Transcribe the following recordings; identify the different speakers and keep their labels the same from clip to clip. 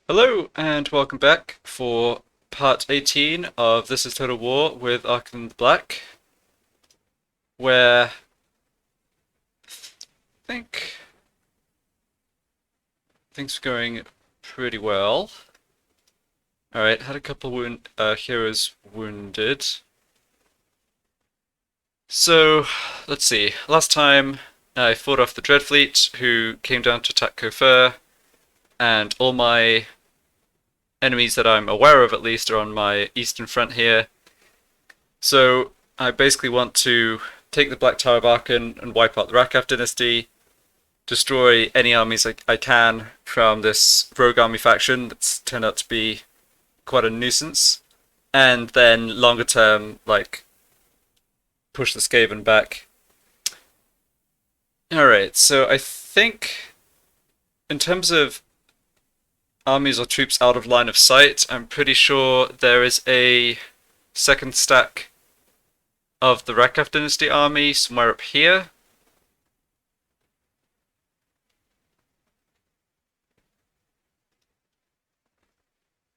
Speaker 1: Hello and welcome back for part 18 of This is Total War with Arkhan the Black, where I think things are going pretty well. Alright, had a couple heroes wounded. So, let's see. Last time I fought off the Dreadfleet, who came down to attack Kofur, and all my enemies that I'm aware of at least are on my eastern front here. So I basically want to take the Black Tower of Arkhan and wipe out the Rakaf dynasty, destroy any armies I can from this rogue army faction that's turned out to be quite a nuisance, and then longer term, like, push the Skaven back. Alright, so I think in terms of armies or troops out of line of sight, I'm pretty sure there is a second stack of the Rakaf dynasty army somewhere up here.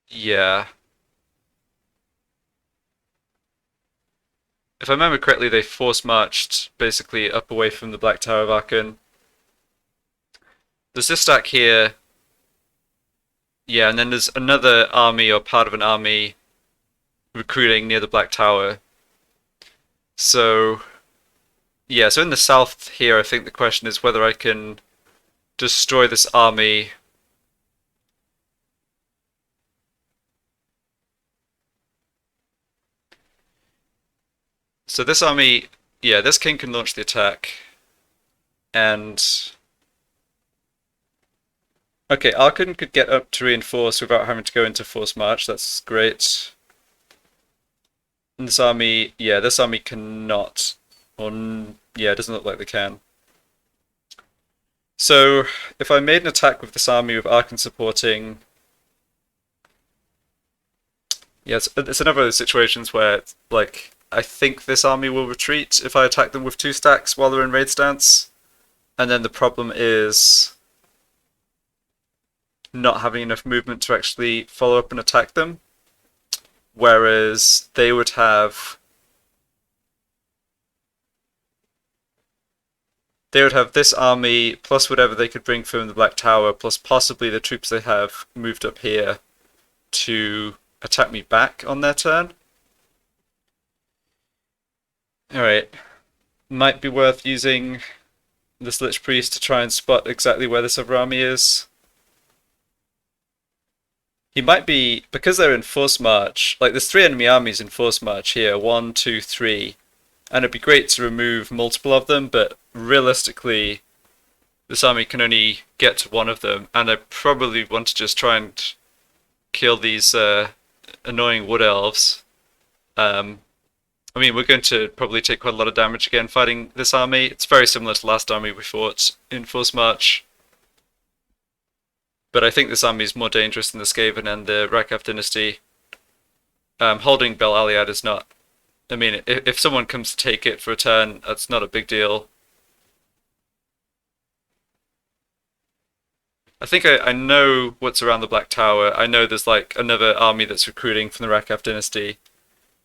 Speaker 1: Yeah. If I remember correctly, they force marched basically up away from the Black Tower of Arkhan. There's this stack here. Yeah, and then there's another army or part of an army recruiting near the Black Tower. So, yeah, so in the south here, I think the question is whether I can destroy this army. So this army, yeah, this king can launch the attack. And okay, Arkhan could get up to reinforce without having to go into force march. That's great. And this army, yeah, this army cannot. Or, yeah, it doesn't look like they can. So, if I made an attack with this army with Arkhan supporting, yeah, it's another of those situations where, like, I think this army will retreat if I attack them with two stacks while they're in raid stance. And then the problem is not having enough movement to actually follow up and attack them. Whereas they would have this army plus whatever they could bring from the Black Tower plus possibly the troops they have moved up here to attack me back on their turn. Alright. Might be worth using this Lich Priest to try and spot exactly where this other army is. He might be, because they're in force march, like there's three enemy armies in force march here, 1, 2, 3, and it'd be great to remove multiple of them, but realistically, this army can only get to one of them, and I probably want to just try and kill these annoying wood elves. I mean, we're going to probably take quite a lot of damage again fighting this army. It's very similar to the last army we fought in force march. But I think this army is more dangerous than the Skaven and the Rakaf dynasty. Holding Bel Aliad is not... I mean, if someone comes to take it for a turn, that's not a big deal. I think I know what's around the Black Tower. I know there's like another army that's recruiting from the Rakaf dynasty.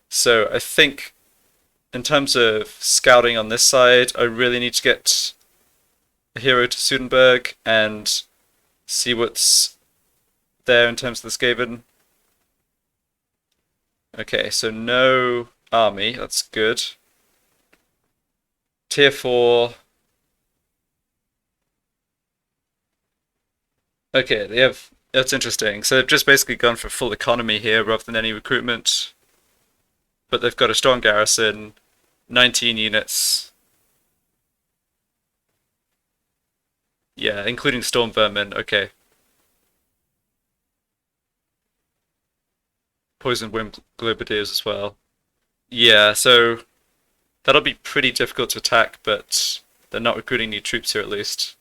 Speaker 1: So I think in terms of scouting on this side, I really need to get a hero to Sudenburg and see what's there in terms of the Skaven. Okay, so no army, that's good. Tier 4. Okay, that's interesting. So they've just basically gone for full economy here rather than any recruitment. But they've got a strong garrison, 19 units. Yeah, including Storm Vermin, okay. Poison Wind Globadiers as well. Yeah, so that'll be pretty difficult to attack, but they're not recruiting new troops here at least.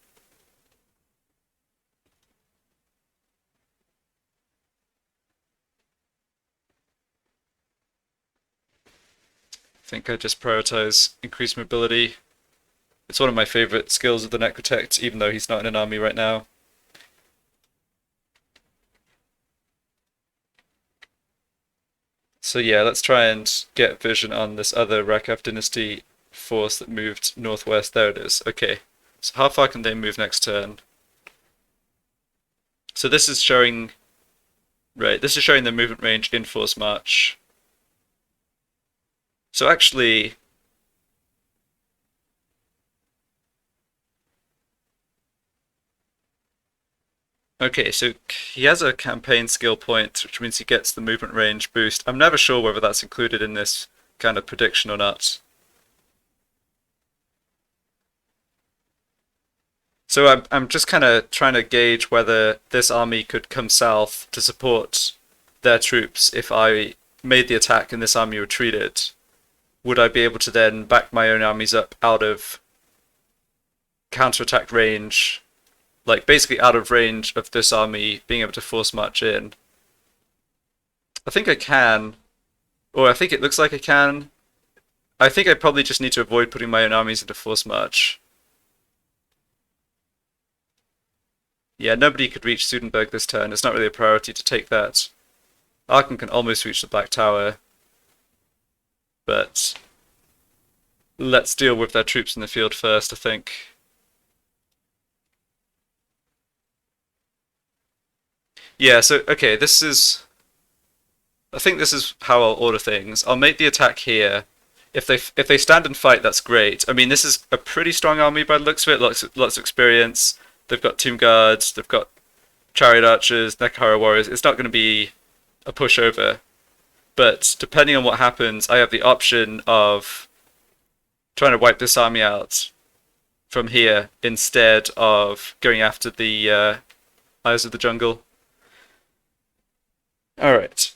Speaker 1: I think I just prioritize increased mobility. It's one of my favorite skills of the Necrotect, even though he's not in an army right now. So yeah, let's try and get vision on this other Rakav Dynasty force that moved northwest. There it is. Okay. So how far can they move next turn? So this is showing, right, this is showing the movement range in force march. So actually, okay, so he has a campaign skill point, which means he gets the movement range boost. I'm never sure whether that's included in this kind of prediction or not. So I'm just kind of trying to gauge whether this army could come south to support their troops if I made the attack and this army retreated. Would I be able to then back my own armies up out of counterattack range, like basically out of range of this army being able to force march in? I think I can, or I think it looks like I can. I think I probably just need to avoid putting my own armies into force march. Yeah, nobody could reach Sudenburg this turn. It's not really a priority to take that. Arkhan can almost reach the Black Tower, but let's deal with their troops in the field first, I think. Yeah, so, okay, this is... I think this is how I'll order things. I'll make the attack here. If they stand and fight, that's great. I mean, this is a pretty strong army by the looks of it. Lots of experience. They've got Tomb Guards. They've got Chariot Archers, Nekahara Warriors. It's not going to be a pushover. But depending on what happens, I have the option of trying to wipe this army out from here instead of going after the Eyes of the Jungle. Alright.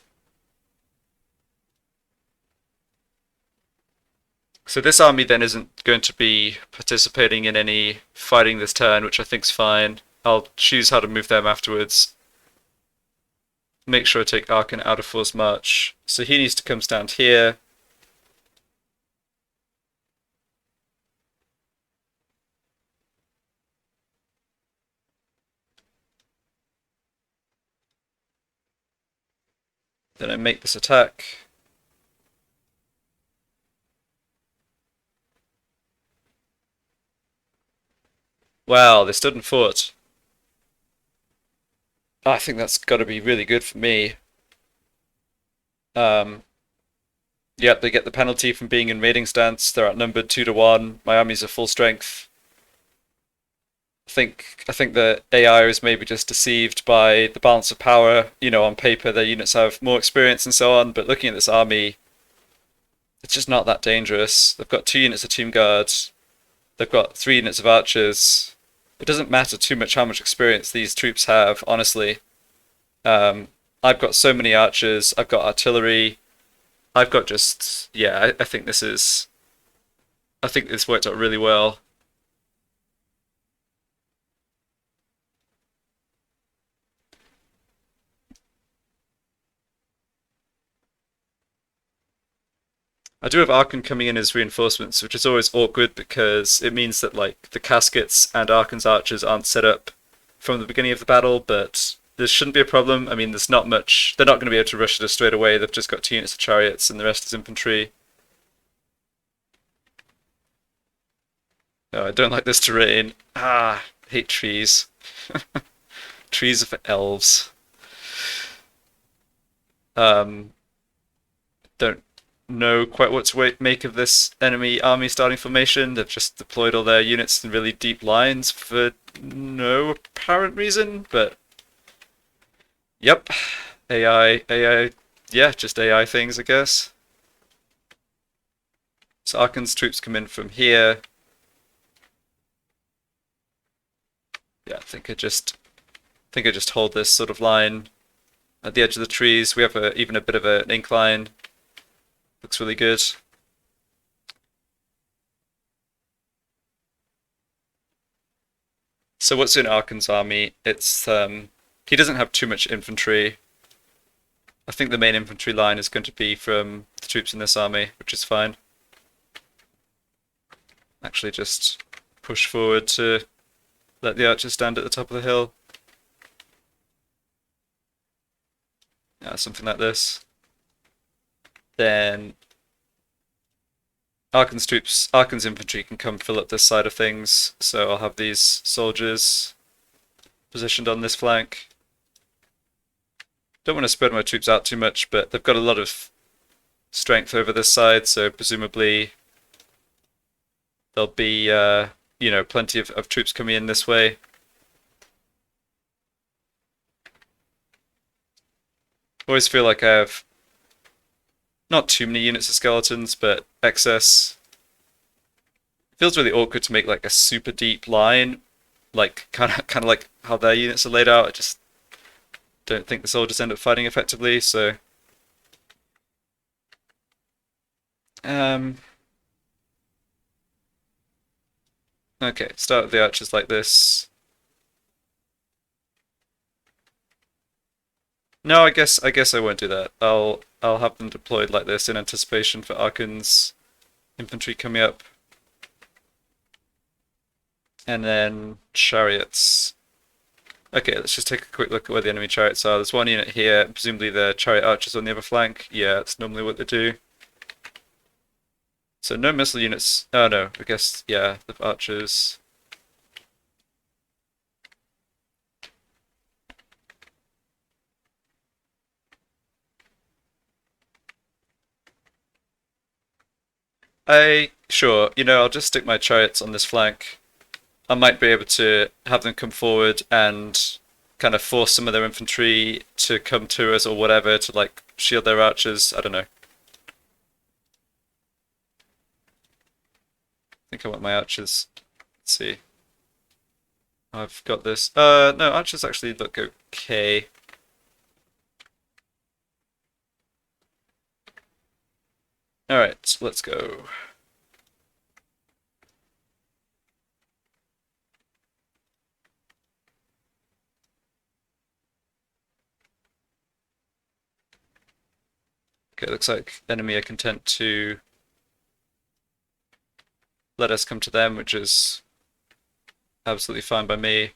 Speaker 1: So this army then isn't going to be participating in any fighting this turn, which I think's fine. I'll choose how to move them afterwards. Make sure I take Arkhan out of force march. So he needs to come stand here. Then I make this attack. Wow, they stood and fought. I think that's got to be really good for me. Yep, they get the penalty from being in raiding stance. They're outnumbered 2-1. My armies are full strength. I think the AI is maybe just deceived by the balance of power. You know, on paper their units have more experience and so on, but looking at this army, it's just not that dangerous. They've got 2 units of Tomb Guards. They've got 3 units of archers. It doesn't matter too much how much experience these troops have, honestly. I've got so many archers, I've got artillery, I've got just, yeah, I think this worked out really well. I do have Arkhan coming in as reinforcements, which is always awkward because it means that like the caskets and Arkhan's archers aren't set up from the beginning of the battle, but this shouldn't be a problem. I mean, there's not much. They're not going to be able to rush at us straight away. They've just got 2 units of chariots and the rest is infantry. Oh, I don't like this terrain. Ah, hate trees. Trees are for elves. Um, don't know quite what to make of this enemy army starting formation. They've just deployed all their units in really deep lines for no apparent reason, but yep, AI, yeah, just AI things, I guess. So Arkhan's troops come in from here. Yeah, I think I just hold this sort of line at the edge of the trees. We have even a bit of an incline. Looks really good. So what's in Arkhan's army? It's he doesn't have too much infantry. I think the main infantry line is going to be from the troops in this army, which is fine. Actually just push forward to let the archers stand at the top of the hill. Yeah, something like this. then Arkhan's infantry can come fill up this side of things. So I'll have these soldiers positioned on this flank. Don't want to spread my troops out too much, but they've got a lot of strength over this side, so presumably there'll be, you know, plenty of troops coming in this way. Always feel like I have not too many units of skeletons, but excess. It feels really awkward to make like a super deep line, like kind of like how their units are laid out. I just don't think the soldiers end up fighting effectively, so okay, start with the archers like this. No, I guess I won't do that. I'll have them deployed like this in anticipation for Arkhan's infantry coming up. And then chariots. Okay, let's just take a quick look at where the enemy chariots are. There's one unit here, presumably the chariot archers on the other flank. Yeah, that's normally what they do. So no missile units. Oh no, I guess, yeah, the archers. Sure, you know, I'll just stick my chariots on this flank. I might be able to have them come forward and kind of force some of their infantry to come to us or whatever to like shield their archers. I don't know. I think I want my archers. Let's see. I've got this. No, archers actually look okay. Alright, let's go. Okay, looks like enemy are content to let us come to them, which is absolutely fine by me.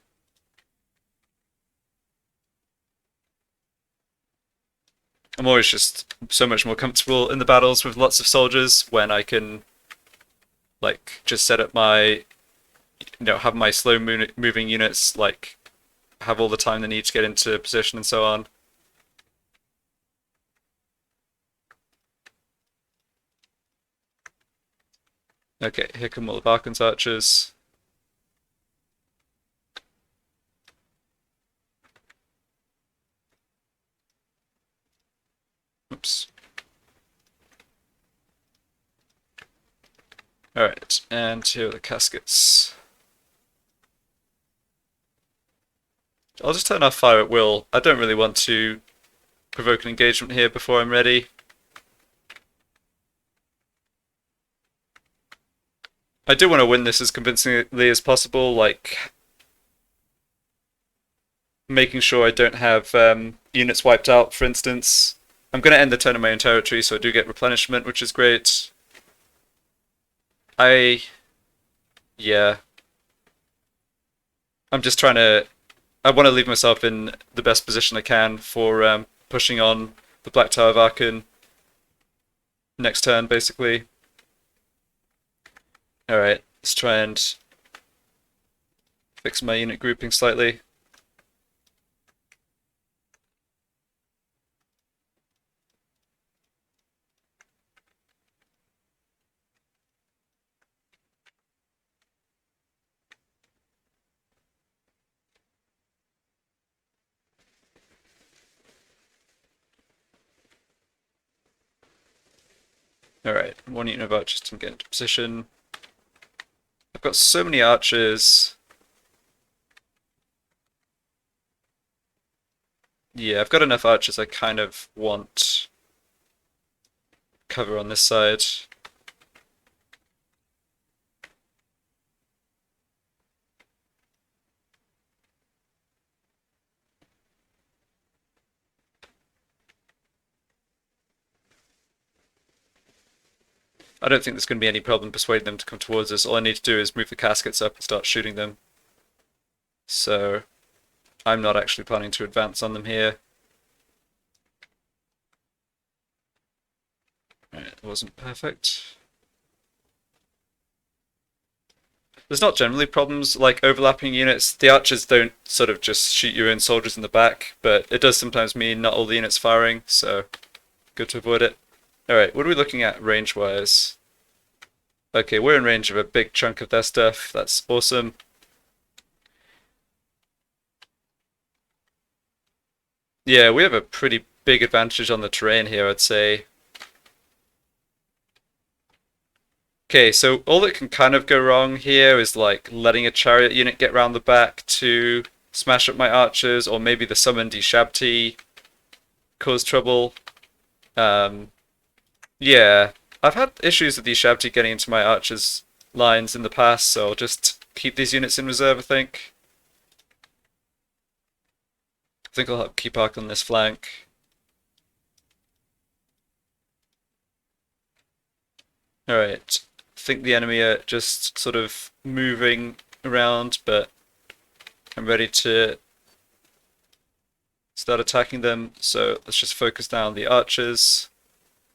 Speaker 1: I'm always just so much more comfortable in the battles with lots of soldiers when I can like just set up my, you know, have my slow moving units like have all the time they need to get into position and so on. Okay, here come all the Arkhan's archers. Oops. Alright, and here are the caskets. I'll just turn off fire at will. I don't really want to provoke an engagement here before I'm ready. I do want to win this as convincingly as possible, like making sure I don't have units wiped out, for instance. I'm going to end the turn in my own territory, so I do get replenishment, which is great. Yeah. I'm just trying to... I want to leave myself in the best position I can for pushing on the Black Tower of Arkhan next turn, basically. Alright, let's try and fix my unit grouping slightly. Alright, one unit of archers to get into position. I've got so many archers. Yeah, I've got enough archers. I kind of want cover on this side. I don't think there's going to be any problem persuading them to come towards us. All I need to do is move the caskets up and start shooting them. So I'm not actually planning to advance on them here. It wasn't perfect. There's not generally problems like overlapping units. The archers don't sort of just shoot your own soldiers in the back, but it does sometimes mean not all the units firing, so good to avoid it. Alright, what are we looking at range-wise? Okay, we're in range of a big chunk of their stuff. That's awesome. Yeah, we have a pretty big advantage on the terrain here, I'd say. Okay, so all that can kind of go wrong here is like letting a chariot unit get round the back to smash up my archers, or maybe the summoned Ishabti cause trouble. Yeah, I've had issues with Ishabti getting into my archers' lines in the past, so I'll just keep these units in reserve, I think. I think I'll keep Ark on this flank. Alright, I think the enemy are just sort of moving around, but I'm ready to start attacking them, so let's just focus now on the archers.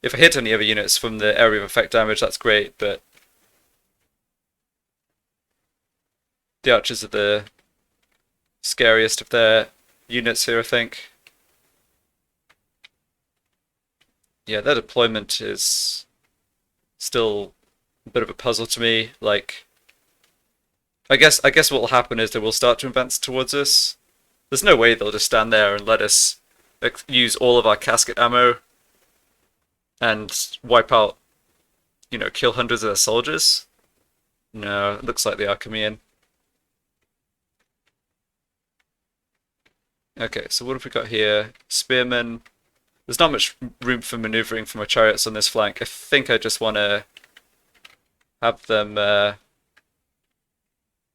Speaker 1: If I hit any other units from the area of effect damage, that's great, but the archers are the scariest of their units here, I think. Yeah, their deployment is still a bit of a puzzle to me. Like, I guess what will happen is they will start to advance towards us. There's no way they'll just stand there and let us use all of our casket ammo and wipe out, you know, kill hundreds of their soldiers. No, it looks like they are coming in. Okay, so what have we got here? Spearmen. There's not much room for maneuvering for my chariots on this flank. I think I just want to have them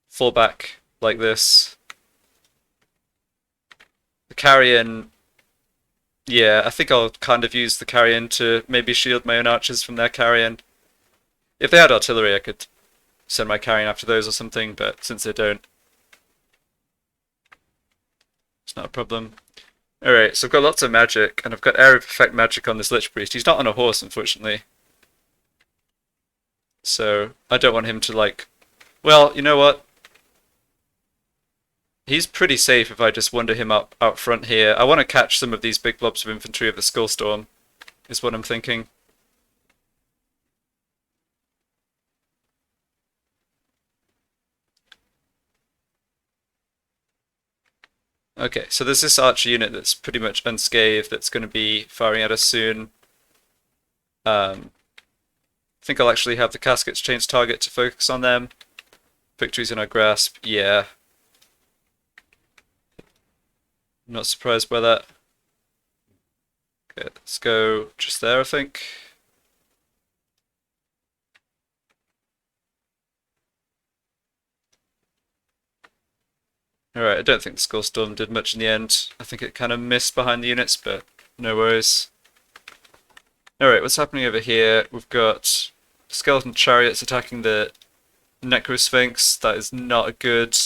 Speaker 1: fall back like this. The carrion, yeah, I think I'll kind of use the carrion to maybe shield my own archers from their carrion. If they had artillery, I could send my carrion after those or something, but since they don't, it's not a problem. Alright, so I've got lots of magic, and I've got area of effect magic on this Lich Priest. He's not on a horse, unfortunately. So, I don't want him to, like... Well, you know what? He's pretty safe if I just wander him up out front here. I want to catch some of these big blobs of infantry of the Skullstorm, is what I'm thinking. Okay, so there's this archer unit that's pretty much unscathed that's going to be firing at us soon. I think I'll actually have the caskets change target to focus on them. Victory's in our grasp, yeah. I'm not surprised by that. Okay, let's go just there, I think. Alright, I don't think the Skullstorm did much in the end. I think it kind of missed behind the units, but no worries. Alright, what's happening over here? We've got skeleton chariots attacking the Necrosphinx. That is not a good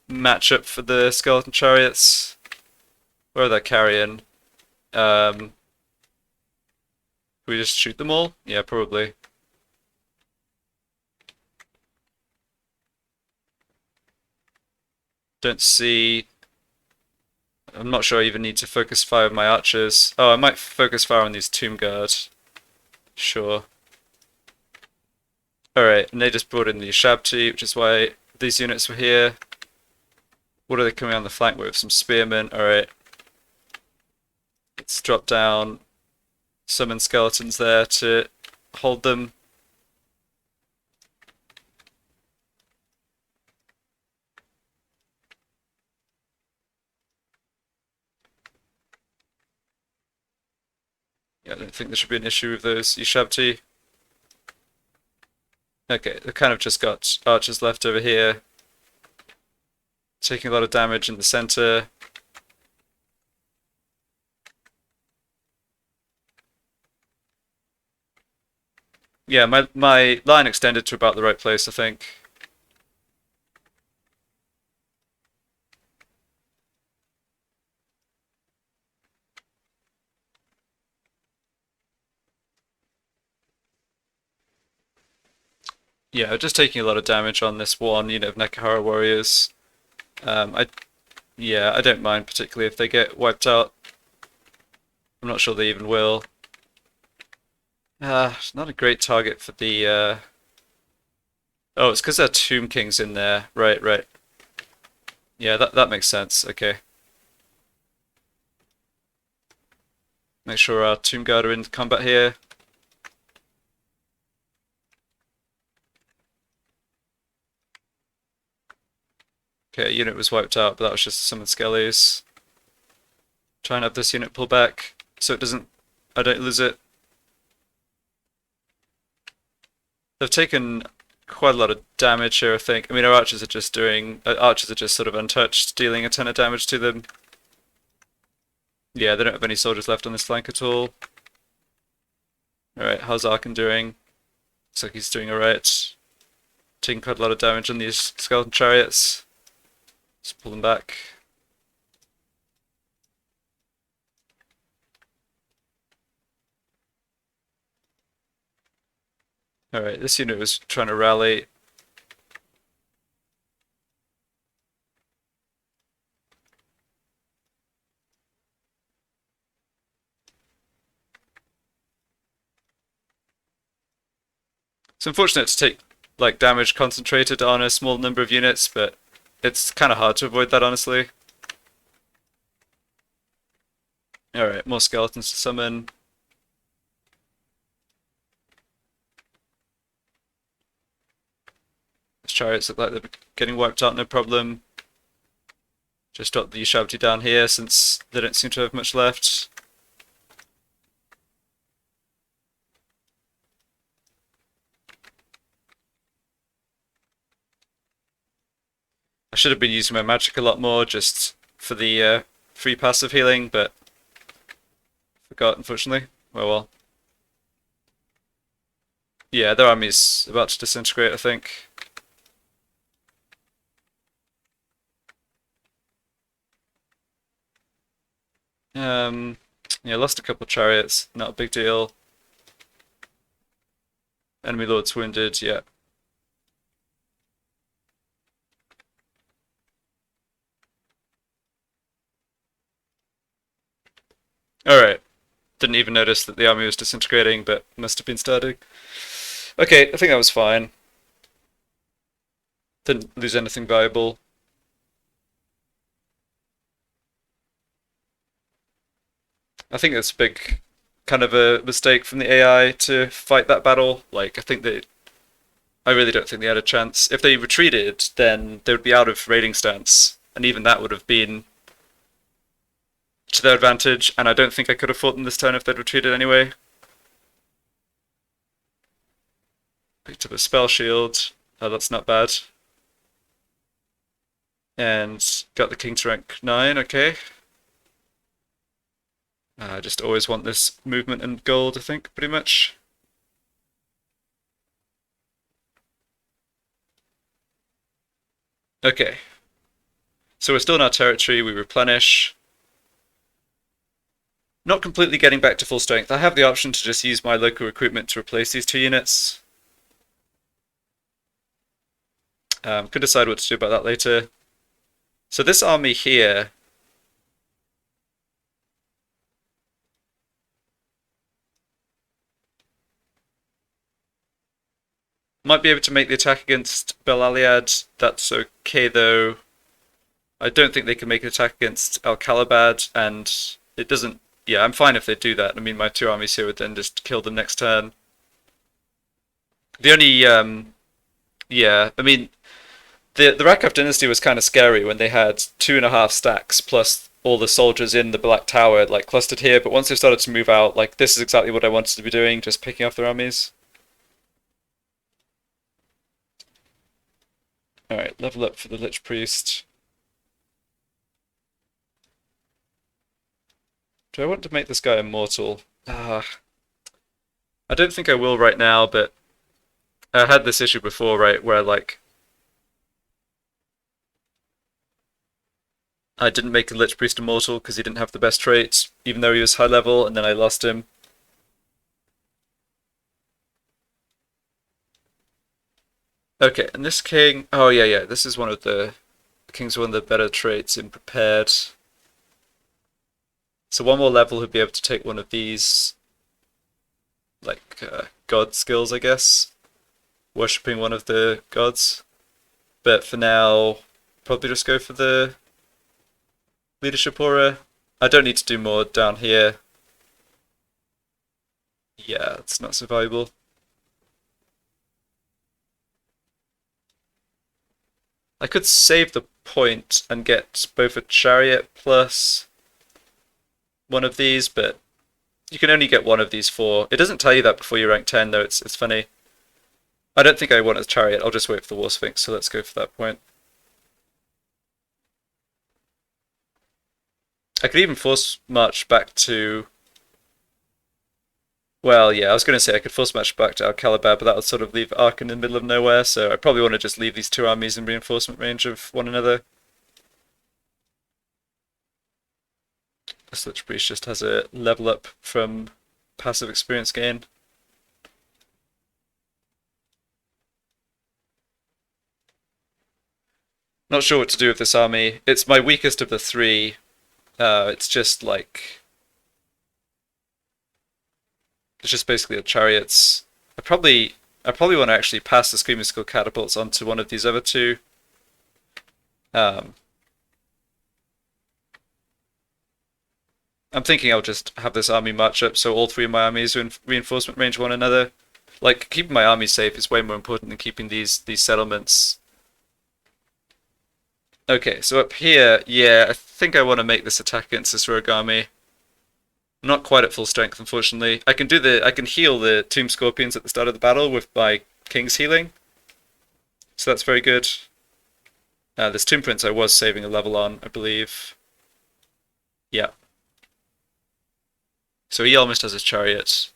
Speaker 1: matchup for the skeleton chariots. Where are they carrying? We just shoot them all? Yeah, probably. Don't see... I'm not sure I even need to focus fire on my archers. Oh, I might focus fire on these Tomb Guard. Sure. Alright, and they just brought in the Shabti, which is why these units were here. What are they coming on the flank with? Some spearmen. Alright. Let's drop down, summon skeletons there to hold them. Yeah, I don't think there should be an issue with those Ishabti. Okay, they've kind of just got archers left over here. Taking a lot of damage in the center. Yeah, my line extended to about the right place, I think. Yeah, just taking a lot of damage on this one unit of Nekahara warriors. I Yeah, I don't mind particularly if they get wiped out. I'm not sure they even will. Not a great target for the. Oh, it's because there are Tomb Kings in there. Right, right. Yeah, that makes sense. Okay. Make sure our Tomb Guard are in combat here. Okay, unit was wiped out, but that was just some skellies. Try and have this unit pull back so it doesn't. I don't lose it. They've taken quite a lot of damage here, I think. I mean, our archers are just doing. Archers are just sort of untouched, dealing a ton of damage to them. Yeah, they don't have any soldiers left on this flank at all. Alright, how's Arkhan doing? Looks like he's doing alright. Taking quite a lot of damage on these skeleton chariots. Let's pull them back. Alright, this unit was trying to rally. It's unfortunate to take like damage concentrated on a small number of units, but it's kind of hard to avoid that, honestly. Alright, more skeletons to summon. These chariots look like they're getting wiped out, no problem. Just drop the Ushabti down here since they don't seem to have much left. I should have been using my magic a lot more just for the free passive healing, but forgot, unfortunately. Oh well. Yeah, their army's about to disintegrate, I think. Yeah, lost a couple of chariots, not a big deal. Enemy lord's wounded, yeah. Alright. Didn't even notice that the army was disintegrating, but must have been starting. Okay, I think that was fine. Didn't lose anything valuable. I think it's a big kind of a mistake from the AI to fight that battle. Like, I really don't think they had a chance. If they retreated, then they would be out of raiding stance, and even that would have been to their advantage, and I don't think I could have fought them this turn if they'd retreated anyway. Picked up a spell shield. Oh, that's not bad. And got the king to rank 9, okay. I just always want this movement and gold, I think, pretty much. Okay. So we're still in our territory, we replenish. Not completely getting back to full strength. I have the option to just use my local recruitment to replace these two units. Could decide what to do about that later. So this army here might be able to make the attack against Belaliad. That's okay though. I don't think they can make an attack against Al-Khalabad, and it doesn't. Yeah, I'm fine if they do that. I mean, my two armies here would then just kill them next turn. The only, yeah, I mean, the Rakov dynasty was kind of scary when they had 2.5 stacks plus all the soldiers in the Black Tower like clustered here. But once they started to move out, like this is exactly what I wanted to be doing, just picking off their armies. All right, level up for the Lich Priest. Do I want to make this guy immortal? I don't think I will right now, but I had this issue before, right, where like I didn't make a Lich Priest immortal because he didn't have the best traits, even though he was high level, and then I lost him. Okay, and this king. Oh yeah, this is one of the king's one of the better traits in prepared. So one more level, he'll be able to take one of these, like god skills, I guess, worshipping one of the gods. But for now, probably just go for the leadership aura. I don't need to do more down here. Yeah, it's not so valuable. I could save the point and get both a chariot plus one of these, but you can only get one of these four. It doesn't tell you that before you rank 10, though. It's funny. I don't think I want a chariot. I'll just wait for the War Sphinx, so let's go for that point. I could even force march back to... Well, yeah, I was going to say I could force march back to Alcalabad, but that would sort of leave Arkhan in the middle of nowhere, so I probably want to just leave these two armies in reinforcement range of one another. This Lich Priest just has a level up from passive experience gain. Not sure what to do with this army. It's my weakest of the three. It's just like... It's just basically a chariots. I probably want to actually pass the Screaming Skull catapults onto one of these other two. I'm thinking I'll just have this army march up so all three of my armies are in reinforcement range of one another. Like, keeping my army safe is way more important than keeping these settlements. Okay, so up here, yeah, I think I want to make this attack against this rogue army. I'm not quite at full strength, unfortunately. I can heal the Tomb Scorpions at the start of the battle with my King's healing. So that's very good. This Tomb Prince I was saving a level on, I believe. Yeah. So he almost has his chariot,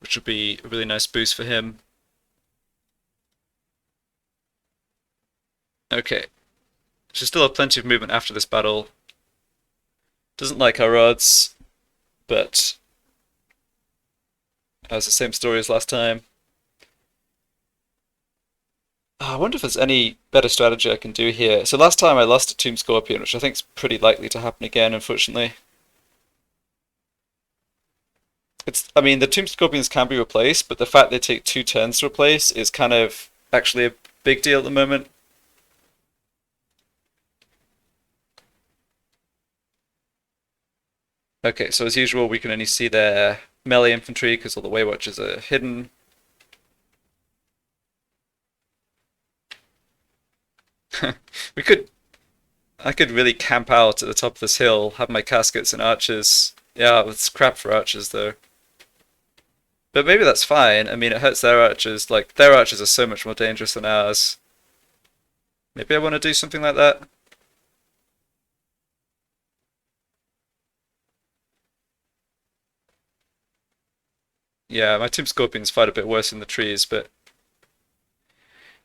Speaker 1: which would be a really nice boost for him. Okay. Should still have plenty of movement after this battle. Doesn't like our odds, but it's the same story as last time. I wonder if there's any better strategy I can do here. So last time I lost a Tomb Scorpion, which I think is pretty likely to happen again, unfortunately. I mean, the Tomb Scorpions can be replaced, but the fact they take 2 turns to replace is kind of actually a big deal at the moment. Okay, so as usual, we can only see their melee infantry because all the Waywatchers are hidden. we could, I could really camp out at the top of this hill, have my caskets and archers. Yeah, it's crap for archers though. But maybe that's fine. I mean, it hurts their archers. Like, their archers are so much more dangerous than ours. Maybe I want to do something like that. Yeah, my Tomb Scorpions fight a bit worse in the trees, but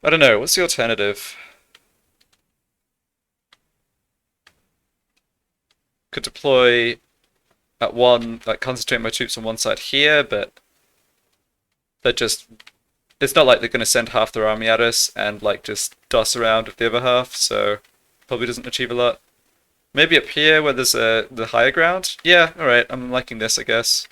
Speaker 1: I don't know. What's the alternative? Could deploy at one, like concentrate my troops on one side here, but they're just, it's not like they're going to send half their army at us and like just doss around with the other half, so probably doesn't achieve a lot. Maybe up here where there's the higher ground? Yeah, alright, I'm liking this, I guess.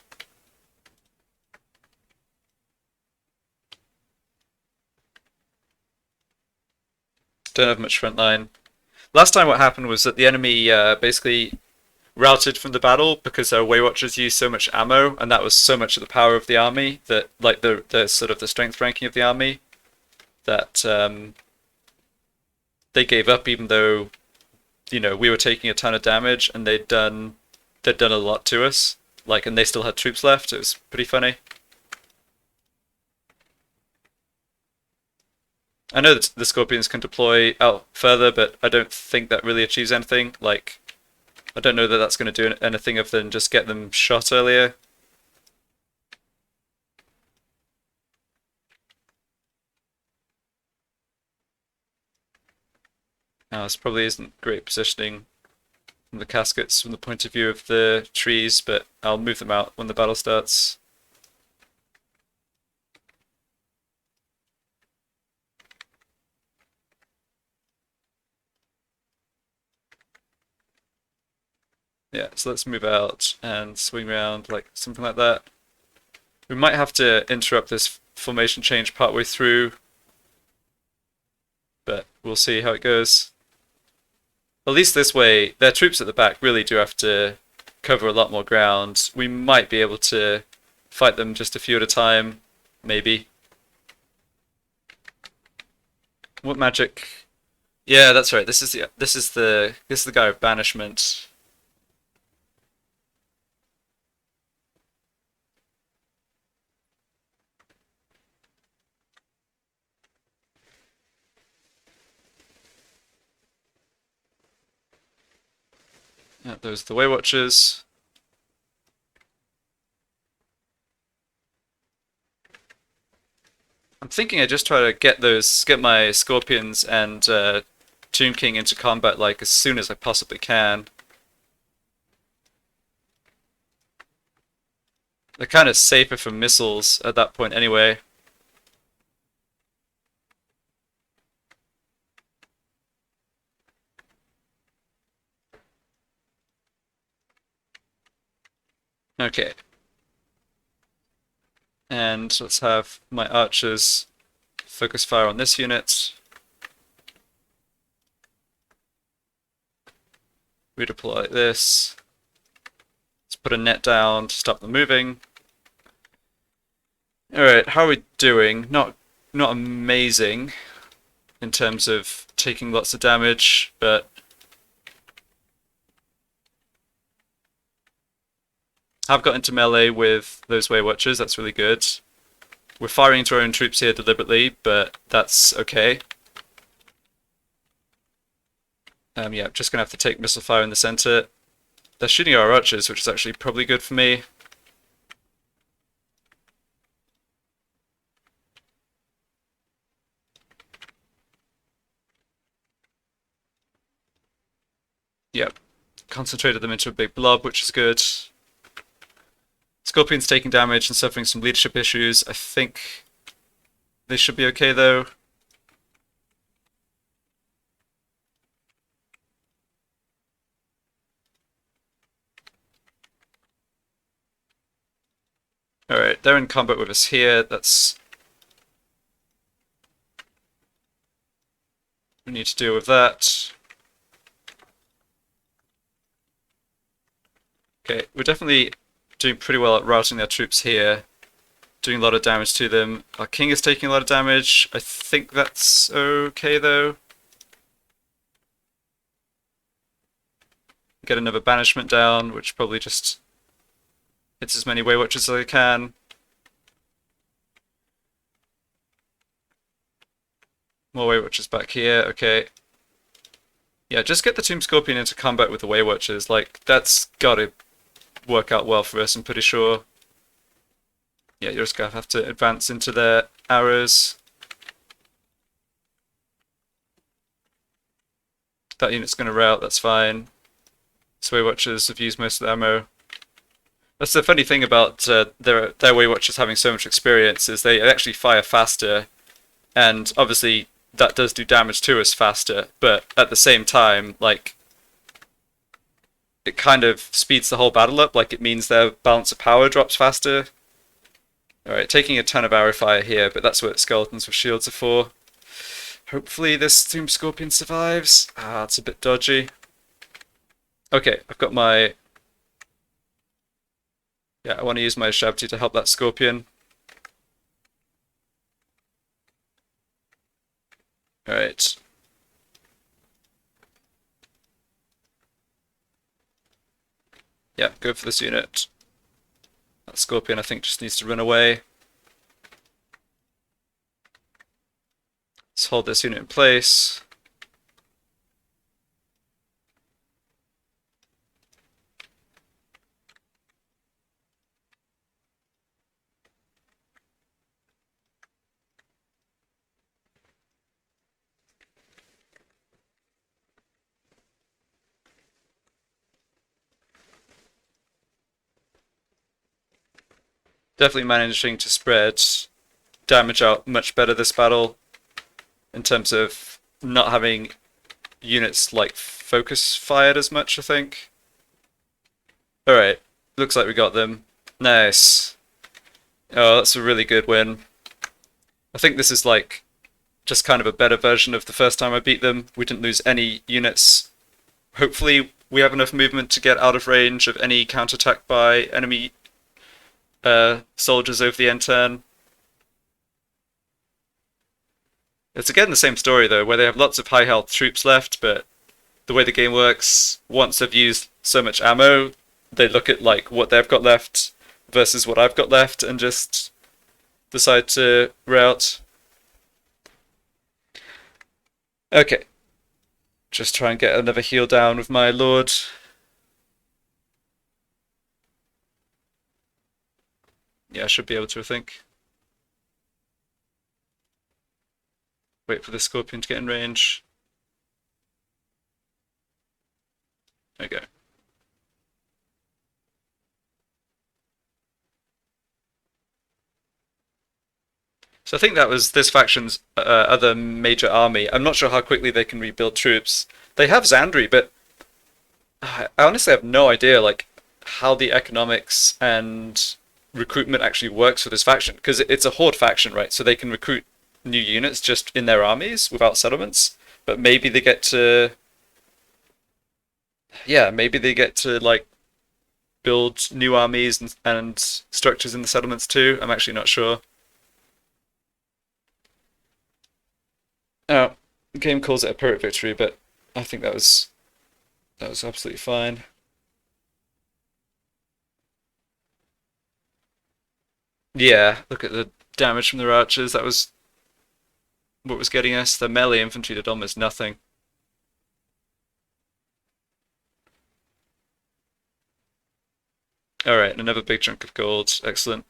Speaker 1: Don't have much front line. Last time what happened was that the enemy basically routed from the battle because their Waywatchers used so much ammo, and that was so much of the power of the army that, like, the sort of the strength ranking of the army, that they gave up even though, you know, we were taking a ton of damage and they'd done a lot to us. Like, and they still had troops left. It was pretty funny. I know that the Scorpions can deploy out further, but I don't think that really achieves anything. Like, I don't know that that's going to do anything other than just get them shot earlier. This probably isn't great positioning from the caskets from the point of view of the trees, but I'll move them out when the battle starts. Yeah, so let's move out and swing around like something like that. We might have to interrupt this formation change partway through, but we'll see how it goes. At least this way, their troops at the back really do have to cover a lot more ground. We might be able to fight them just a few at a time, maybe. What magic? Yeah, that's right. This is the guy of banishment. Yeah, those are the Way Watchers. I'm thinking I just try to get my Scorpions and Tomb King into combat like as soon as I possibly can. They're kind of safer from missiles at that point anyway. Okay. And let's have my archers focus fire on this unit. Redeploy like this. Let's put a net down to stop them moving. Alright, how are we doing? Not amazing in terms of taking lots of damage, but I've got into melee with those Way Watchers, that's really good. We're firing into our own troops here deliberately, but that's okay. Yeah, I'm just gonna have to take missile fire in the center. They're shooting our archers, which is actually probably good for me. Yep, concentrated them into a big blob, which is good. Scorpion's taking damage and suffering some leadership issues. I think they should be okay though. Alright, they're in combat with us here. We need to deal with that. Okay, we're definitely doing pretty well at routing their troops here. Doing a lot of damage to them. Our king is taking a lot of damage. I think that's okay though. Get another banishment down, which probably just hits as many Way Watchers as I can. More Way Watchers back here, okay. Yeah, just get the Tomb Scorpion into combat with the Way Watchers. Like, that's gotta work out well for us, I'm pretty sure. Yeah, you're just gonna have to advance into their arrows. That unit's gonna rout, that's fine. Way Watchers have used most of the ammo. That's the funny thing about their Way Watchers having so much experience, is they actually fire faster, and obviously that does do damage to us faster, but at the same time, like, it kind of speeds the whole battle up, like it means their balance of power drops faster. Alright, taking a ton of arrow fire here, but that's what skeletons with shields are for. Hopefully this Tomb Scorpion survives. Ah, it's a bit dodgy. Okay, I've got my... Yeah, I want to use my Shabti to help that Scorpion. Alright. Yeah, go for this unit. That Scorpion, I think, just needs to run away. Let's hold this unit in place. Definitely managing to spread damage out much better this battle in terms of not having units like focus fired as much, I think. Alright, looks like we got them. Nice. Oh, that's a really good win. I think this is like just kind of a better version of the first time I beat them. We didn't lose any units. Hopefully we have enough movement to get out of range of any counterattack by enemy soldiers over the end turn. It's again the same story though, where they have lots of high health troops left, but the way the game works, once they've used so much ammo, they look at like what they've got left versus what I've got left and just decide to rout. Okay. Just try and get another heal down with my lord. Yeah, I should be able to, I think. Wait for the scorpion to get in range. There we go. So I think that was this faction's other major army. I'm not sure how quickly they can rebuild troops. They have Zandri, but I honestly have no idea like how the economics and recruitment actually works for this faction because it's a horde faction, right? So they can recruit new units just in their armies without settlements, but maybe they get to maybe they get to like build new armies and structures in the settlements too. I'm actually not sure. Oh, the game calls it a Pyrrhic victory, but I think that was absolutely fine. Yeah, look at the damage from the archers. That was what was getting us. The melee infantry did almost nothing. Alright, another big chunk of gold. Excellent.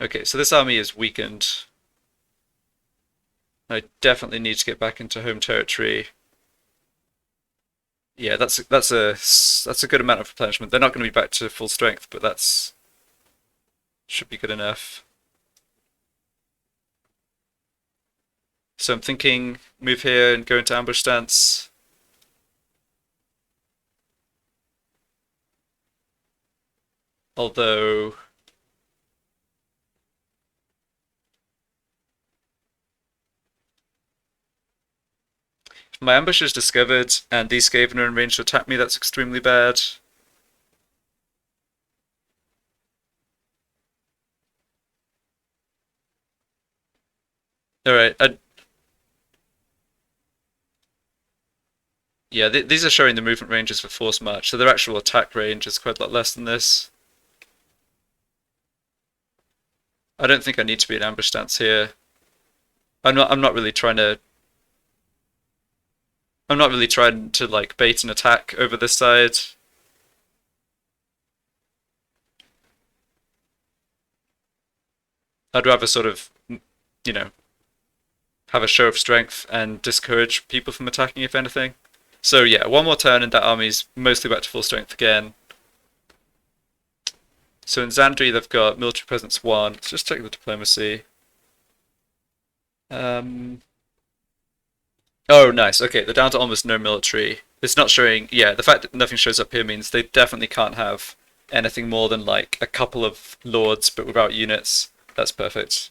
Speaker 1: Okay, so this army is weakened. I definitely need to get back into home territory. Yeah, that's a good amount of replenishment. They're not going to be back to full strength, but that's should be good enough. So I'm thinking move here and go into ambush stance. Although if my ambush is discovered and these Skaven are in range to attack me, that's extremely bad. Alright, yeah, these are showing the movement ranges for force march, so their actual attack range is quite a lot less than this. I don't think I need to be in ambush stance here. I'm not really trying to like bait an attack over this side. I'd rather sort of, you know, have a show of strength and discourage people from attacking if anything. So yeah, one more turn and that army's mostly back to full strength again. So in Zandri they've got military presence 1. Let's just check the diplomacy. Oh, nice. Okay, they're down to almost no military. It's not showing. Yeah, the fact that nothing shows up here means they definitely can't have anything more than like a couple of lords, but without units. That's perfect.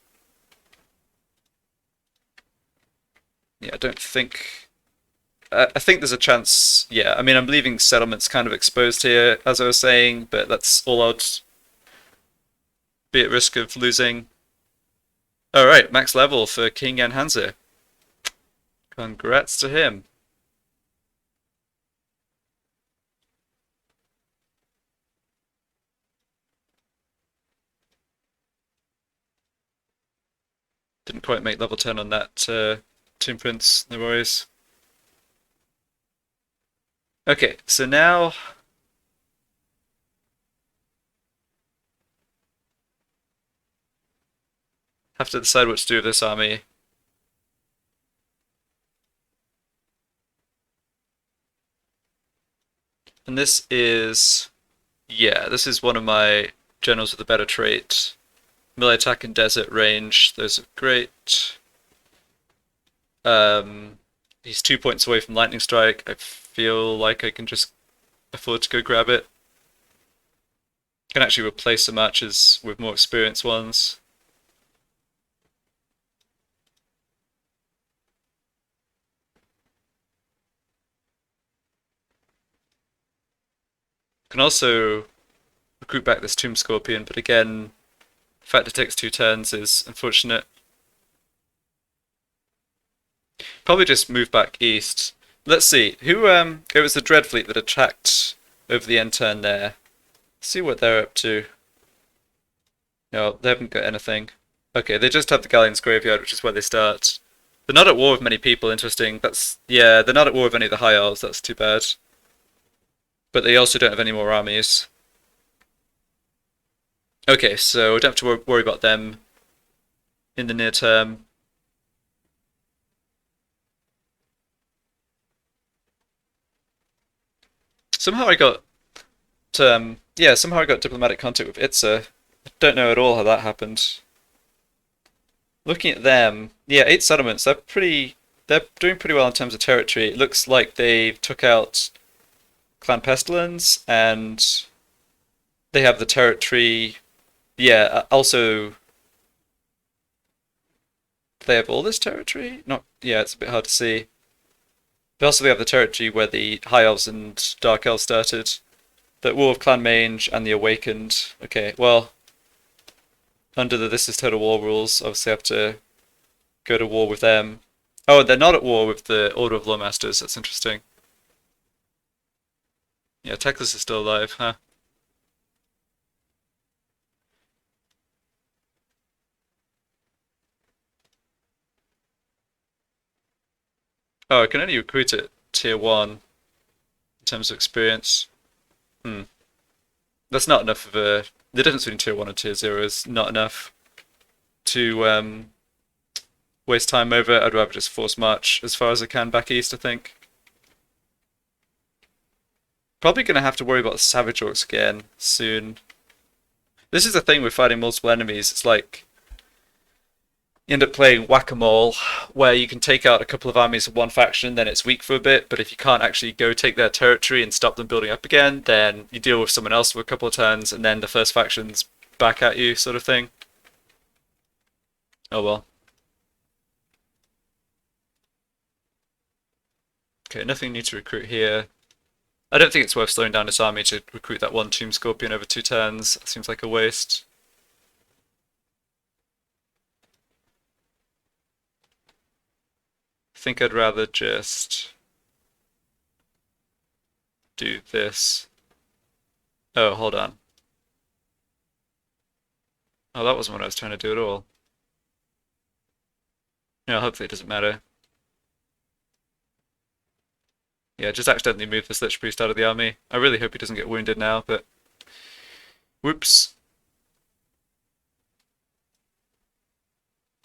Speaker 1: Yeah, I don't think. I think there's a chance. Yeah, I mean, I'm leaving settlements kind of exposed here, as I was saying, but that's all I'd be at risk of losing. All right, max level for King Enhanzer. Congrats to him. Didn't quite make level 10 on that Toon Prince, no worries. Okay, so now have to decide what to do with this army. And this is, yeah, this is one of my generals with a better trait. Melee attack and desert range, those are great. He's 2 points away from lightning strike. I feel like I can just afford to go grab it. Can actually replace some matches with more experienced ones. Can also recruit back this Tomb Scorpion, but again, the fact it takes 2 turns is unfortunate. Probably just move back east. Let's see. It was the Dread Fleet that attacked over the end turn there. See what they're up to. No, they haven't got anything. Okay, they just have the Galleon's Graveyard, which is where they start. They're not at war with many people, interesting. Yeah, they're not at war with any of the High Elves, that's too bad. But they also don't have any more armies. Okay, so we don't have to worry about them in the near term. Somehow I got somehow I got diplomatic contact with Itza. I don't know at all how that happened. Looking at them, yeah, 8 settlements. They're doing pretty well in terms of territory. It looks like they took out Clan Pestilence, and they have the territory. Yeah, also they have all this territory. Not yeah, it's a bit hard to see. But also they have the territory where the High Elves and Dark Elves started. The War of Clan Mange and the Awakened. Okay, well, under the This is Total War rules, obviously I have to go to war with them. Oh, they're not at war with the Order of Lawmasters. That's interesting. Yeah, Teclis is still alive, huh? Oh, I can only recruit at tier 1 in terms of experience. Hmm. That's not enough of a... The difference between tier 1 and tier 0 is not enough to waste time over. I'd rather just force march as far as I can back east, I think. Probably going to have to worry about the Savage Orcs again soon. This is the thing with fighting multiple enemies. It's like you end up playing whack-a-mole, where you can take out a couple of armies of one faction, then it's weak for a bit, but if you can't actually go take their territory and stop them building up again, then you deal with someone else for a couple of turns, and then the first faction's back at you, sort of thing. Oh well. Okay, nothing new to recruit here. I don't think it's worth slowing down this army to recruit that one Tomb Scorpion over 2 turns. That seems like a waste. I think I'd rather just do this. Oh, hold on. Oh, that wasn't what I was trying to do at all. Yeah, hopefully it doesn't matter. Yeah, just accidentally moved this Lich Priest out of the army. I really hope he doesn't get wounded now, but... Whoops.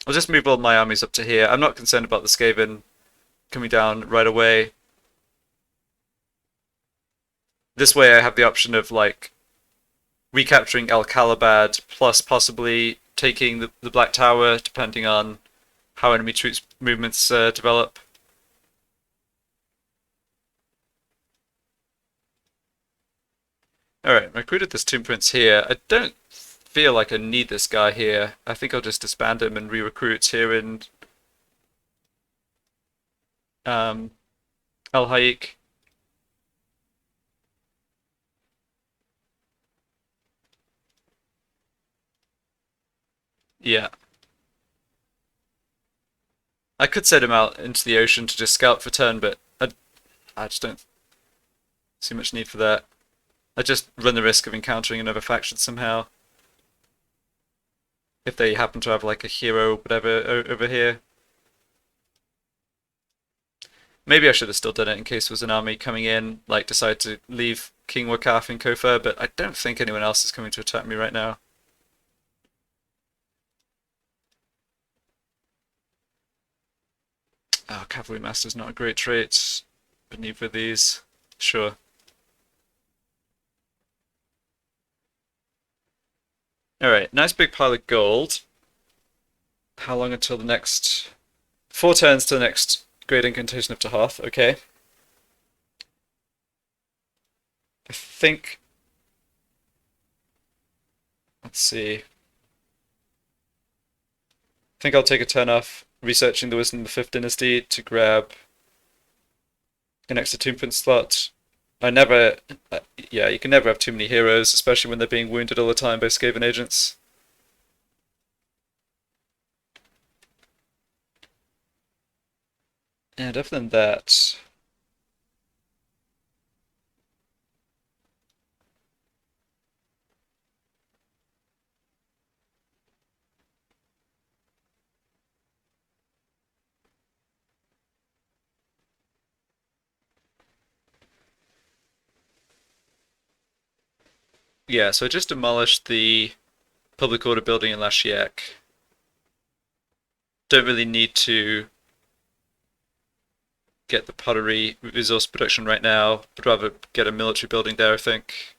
Speaker 1: I'll just move all my armies up to here. I'm not concerned about the Skaven coming down right away. This way I have the option of, like, recapturing El Calabad, plus possibly taking the Black Tower, depending on how enemy troops movements develop. Alright, recruited this Tomb Prince here. I don't feel like I need this guy here. I think I'll just disband him and re-recruit here in Al Haik. Yeah. I could send him out into the ocean to just scout for turn, but I just don't see much need for that. I just run the risk of encountering another faction somehow. If they happen to have like a hero whatever over here. Maybe I should have still done it in case there was an army coming in, like decide to leave King Wakaf in Kofur, but I don't think anyone else is coming to attack me right now. Oh, Cavalry Master's not a great trait, but neither of these. Sure. Alright, nice big pile of gold. How long until the next 4 turns to the next Great Incantation of Tahath. Okay. I think. Let's see. I think I'll take a turn off researching the Wisdom of the Fifth Dynasty to grab an extra Tomb Prince slot. I never. Yeah, you can never have too many heroes, especially when they're being wounded all the time by Skaven agents. And other than that, yeah, so I just demolished the public order building in Lashiek. Don't really need to get the pottery resource production right now. I'd rather get a military building there, I think.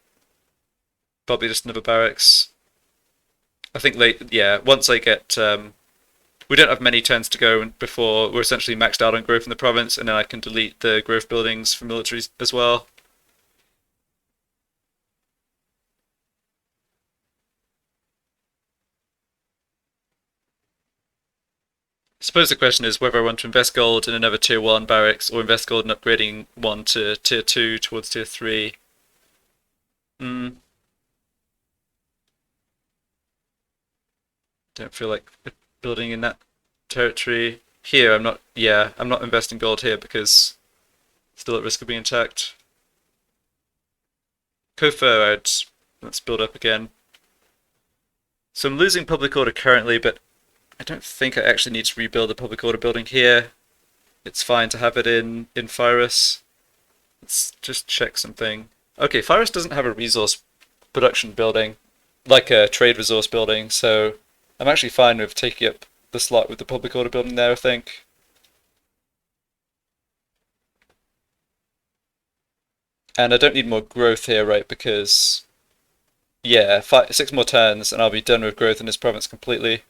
Speaker 1: Probably just another barracks. I think yeah, once I get, we don't have many turns to go before we're essentially maxed out on growth in the province, and then I can delete the growth buildings for militaries as well. I suppose the question is whether I want to invest gold in another tier 1 barracks or invest gold in upgrading one to tier 2 towards tier 3. Hmm, don't feel like building in that territory. Here, I'm not, yeah, I'm not investing gold here because still at risk of being attacked. Kofur, let's build up again. So I'm losing public order currently, but I don't think I actually need to rebuild the public order building here. It's fine to have it in Pyrus. Let's just check something. Okay, Pyrus doesn't have a resource production building, like a trade resource building, so I'm actually fine with taking up the slot with the public order building there, I think. And I don't need more growth here, right, because, yeah, 6 more turns and I'll be done with growth in this province completely.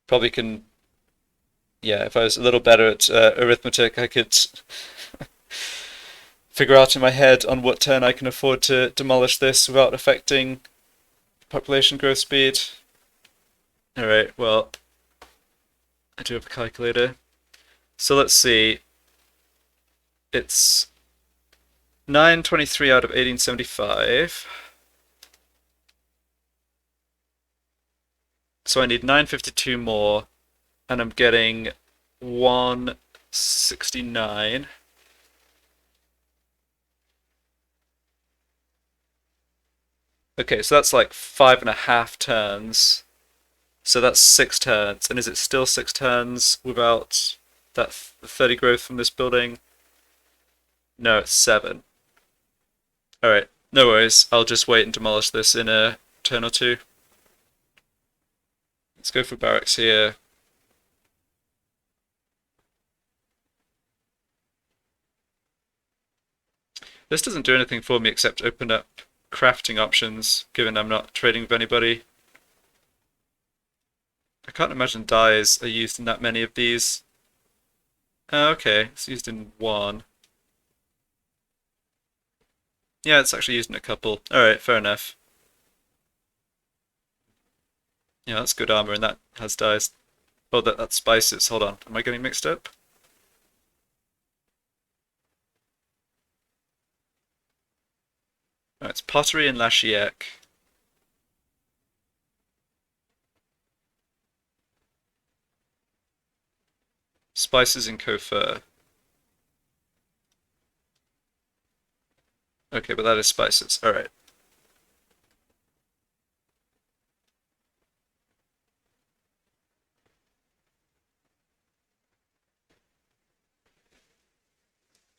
Speaker 1: Probably can, yeah, if I was a little better at arithmetic, I could figure out in my head on what turn I can afford to demolish this without affecting population growth speed. Alright, well, I do have a calculator. So let's see. It's 923 out of 1875. So I need 952 more, and I'm getting 169. Okay, so that's like 5.5 turns. So that's 6 turns. And is it still 6 turns without that 30 growth from this building? No, it's 7. Alright, no worries. I'll just wait and demolish this in a turn or two. Let's go for barracks here. This doesn't do anything for me except open up crafting options, given I'm not trading with anybody. I can't imagine dyes are used in that many of these. Okay, it's used in one. Yeah, it's actually used in a couple. Alright, fair enough. Yeah, that's good armor, and that has dyes. Oh, that's spices. Hold on, am I getting mixed up? Oh, it's pottery and Lashiek. Spices and Kofur. Okay, but that is spices. Alright.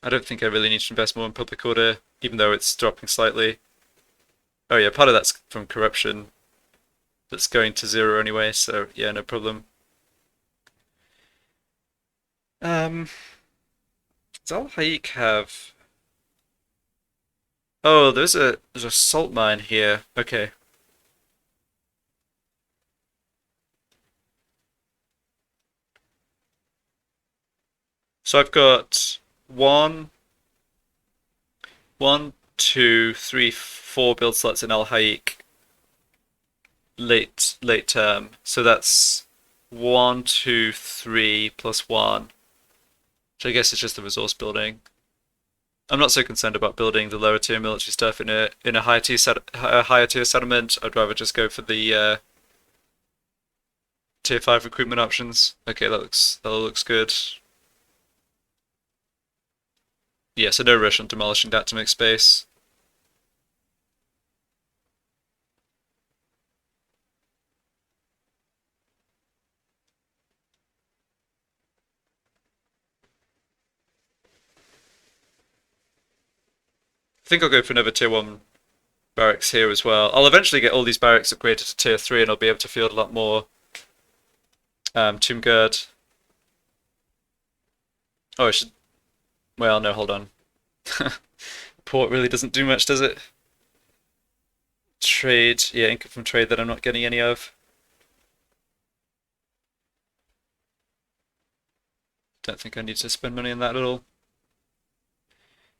Speaker 1: I don't think I really need to invest more in public order, even though it's dropping slightly. Oh yeah, part of that's from corruption. That's going to 0 anyway, so yeah, no problem. Um, does Al Haik have... Oh, there's a salt mine here. Okay. So I've got one, two, three, four build slots in Al Haik late term. So that's 1, 2, 3 plus 1, which I guess is just the resource building. I'm not so concerned about building the lower tier military stuff in a higher tier settlement. I'd rather just go for the tier 5 recruitment options. Okay, that looks good. Yeah, so no rush on demolishing that to make space. I think I'll go for another tier 1 barracks here as well. I'll eventually get all these barracks upgraded to tier 3 and I'll be able to field a lot more Tomb Guard. Oh, I should... Well, no, hold on. Port really doesn't do much, does it? Trade, yeah, income from trade that I'm not getting any of. Don't think I need to spend money on that at all.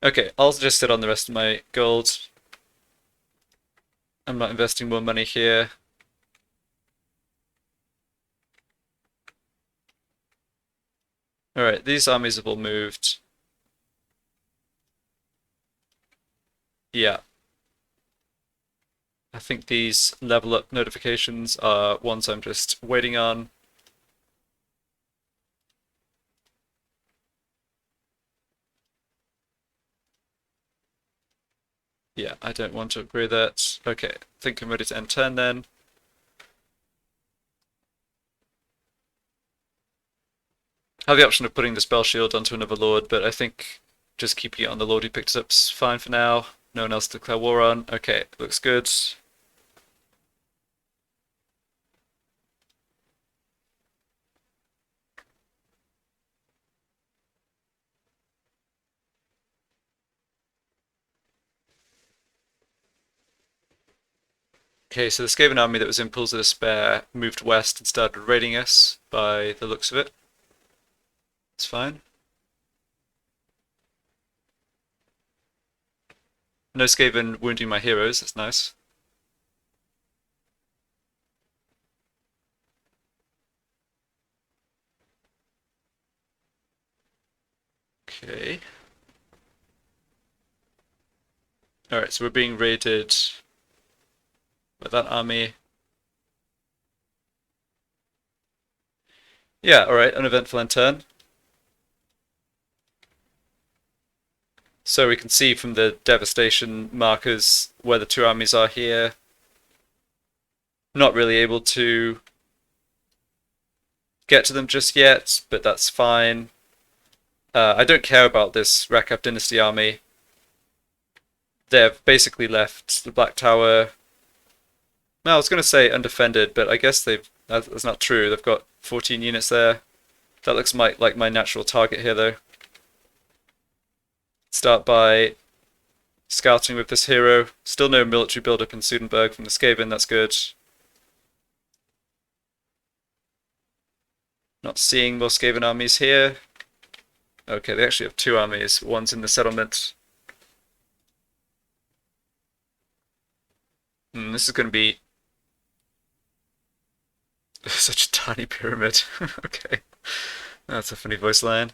Speaker 1: Okay, I'll just sit on the rest of my gold. I'm not investing more money here. Alright, these armies have all moved. Yeah. I think these level up notifications are ones I'm just waiting on. Yeah, I don't want to upgrade that. Okay, I think I'm ready to end turn then. I have the option of putting the spell shield onto another lord, but I think just keeping it on the lord who picked it up's fine for now. No one else to declare war on. Okay, looks good. Okay, so the Skaven army that was in Pools of Despair moved west and started raiding us by the looks of it. It's fine. No Skaven wounding my heroes, that's nice. Okay. Alright, so we're being raided by that army. Yeah, alright, uneventful end turn. So we can see from the devastation markers where the two armies are here. Not really able to get to them just yet, but that's fine. I don't care about this Rakab Dynasty army. They've basically left the Black Tower. No, I was going to say undefended, but I guess that's not true. They've got 14 units there. That looks like my natural target here, though. Start by scouting with this hero. Still no military build-up in Sudenburg from the Skaven, that's good. Not seeing more Skaven armies here. Okay, they actually have two armies. One's in the settlement. This is going to be such a tiny pyramid. Okay, that's a funny voice line.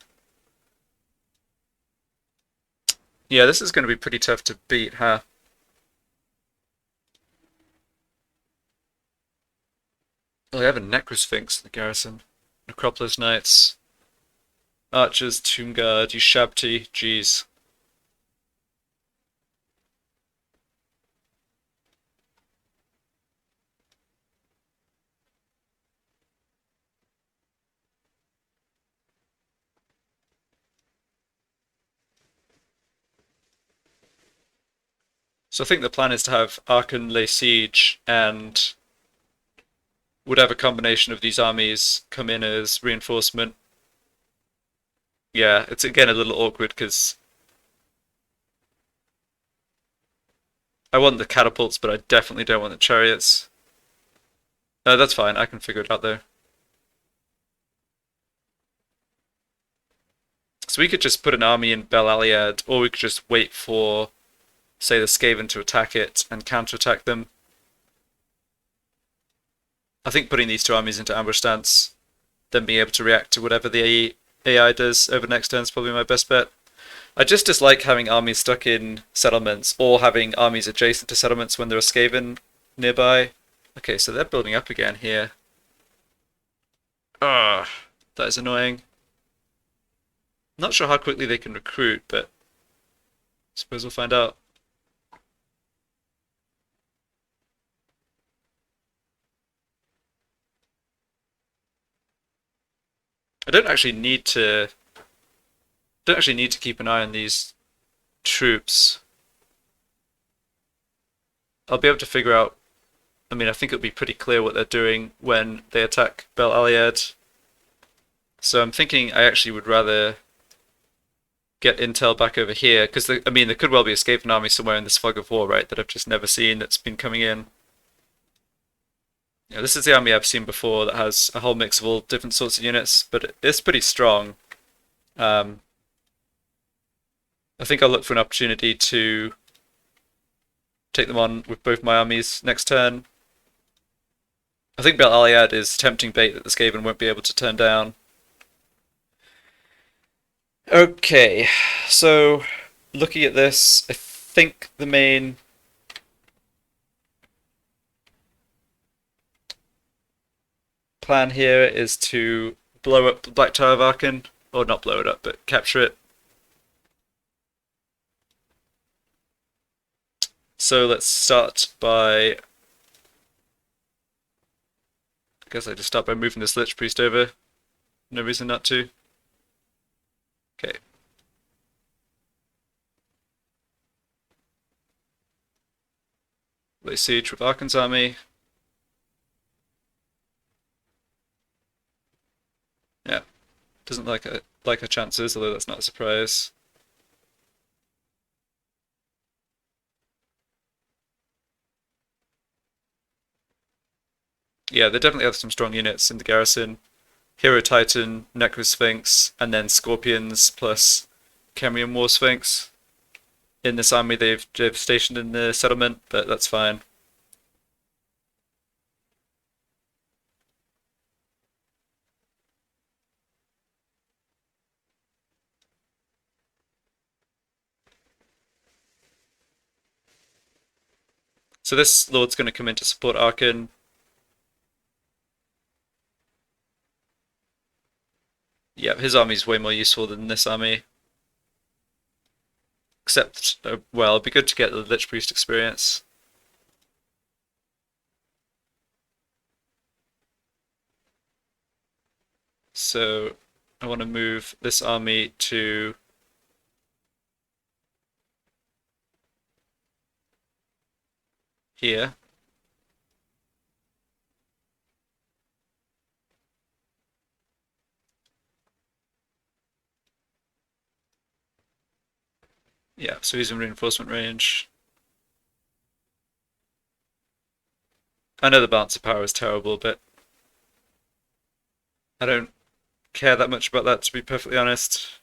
Speaker 1: Yeah, this is going to be pretty tough to beat, huh? Oh, they have a Necrosphinx in the garrison. Necropolis Knights. Archers, Tomb Guard, Ushabti, jeez. So I think the plan is to have Arkhan lay siege and whatever combination of these armies come in as reinforcement. Yeah, it's again a little awkward because I want the catapults, but I definitely don't want the chariots. That's fine, I can figure it out though. So we could just put an army in Bel Aliad, or we could just wait for, say, the Skaven to attack it and counterattack them. I think putting these two armies into ambush stance, then being able to react to whatever the AI does over next turn is probably my best bet. I just dislike having armies stuck in settlements, or having armies adjacent to settlements when there are Skaven nearby. Okay, so they're building up again here. Ugh, that is annoying. Not sure how quickly they can recruit, but I suppose we'll find out. I don't actually need to keep an eye on these troops. I'll be able to figure out. I mean, I think it'll be pretty clear what they're doing when they attack Bel Aliad. So I'm thinking I actually would rather get intel back over here, because I mean, there could well be a Skaven army somewhere in this fog of war, right, that I've just never seen that's been coming in. Yeah, this is the army I've seen before that has a whole mix of all different sorts of units, but it's pretty strong. I think I'll look for an opportunity to take them on with both my armies next turn. I think Bel Aliad is tempting bait that the Skaven won't be able to turn down. Okay, so looking at this, I think the main plan here is to blow up the Black Tower of Arkhan, or not blow it up, but capture it. So let's start by, I guess I just start by moving this Lich Priest over. No reason not to. Okay. Lay siege with Arkhan's army. Yeah, doesn't like our chances, although that's not a surprise. Yeah, they definitely have some strong units in the garrison. Hero Titan, Necro Sphinx, and then Scorpions plus Cambrian War Sphinx. In this army they've stationed in the settlement, but that's fine. So this lord's going to come in to support Arkhan. Yeah, his army's way more useful than this army. Except, well, it'd be good to get the Lich Priest experience. So I want to move this army to here. Yeah, so he's in reinforcement range. I know the balance of power is terrible, but I don't care that much about that, to be perfectly honest.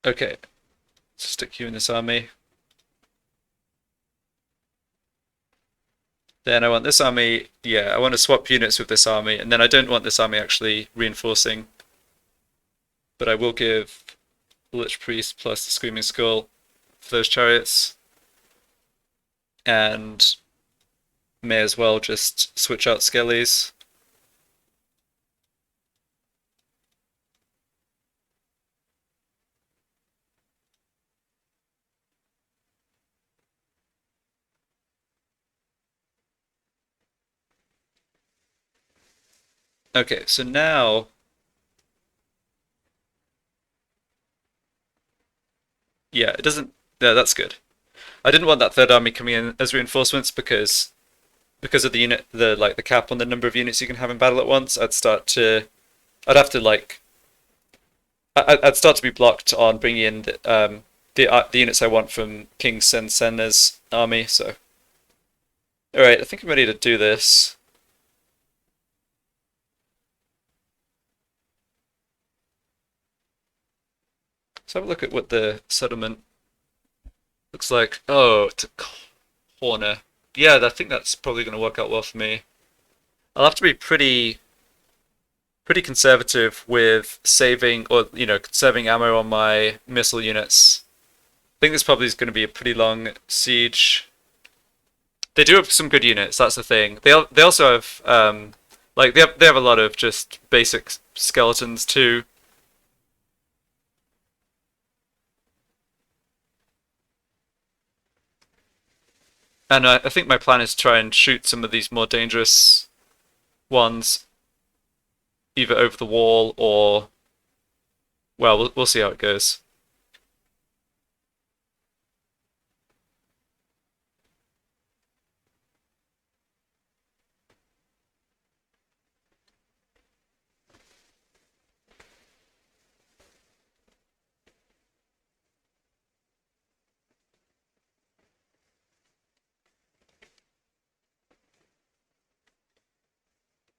Speaker 1: Okay, stick you in this army. Then I want this army, yeah, I want to swap units with this army, and then I don't want this army actually reinforcing. But I will give Lich Priest plus the Screaming Skull for those chariots. And may as well just switch out Skellies. Okay, so now yeah, it doesn't. Yeah, that's good. I didn't want that third army coming in as reinforcements because of the unit, the cap on the number of units you can have in battle at once. I'd have to I'd start to be blocked on bringing in the units I want from King Senna's army. So Alright, I think I'm ready to do this. Let's have a look at what the settlement looks like. Oh, it's a corner. Yeah, I think that's probably going to work out well for me. I'll have to be pretty conservative with saving or conserving ammo on my missile units. I think this probably is going to be a pretty long siege. They do have some good units. That's the thing. They also have like they have a lot of just basic skeletons too. And I think my plan is to try and shoot some of these more dangerous ones either over the wall or well, we'll see how it goes.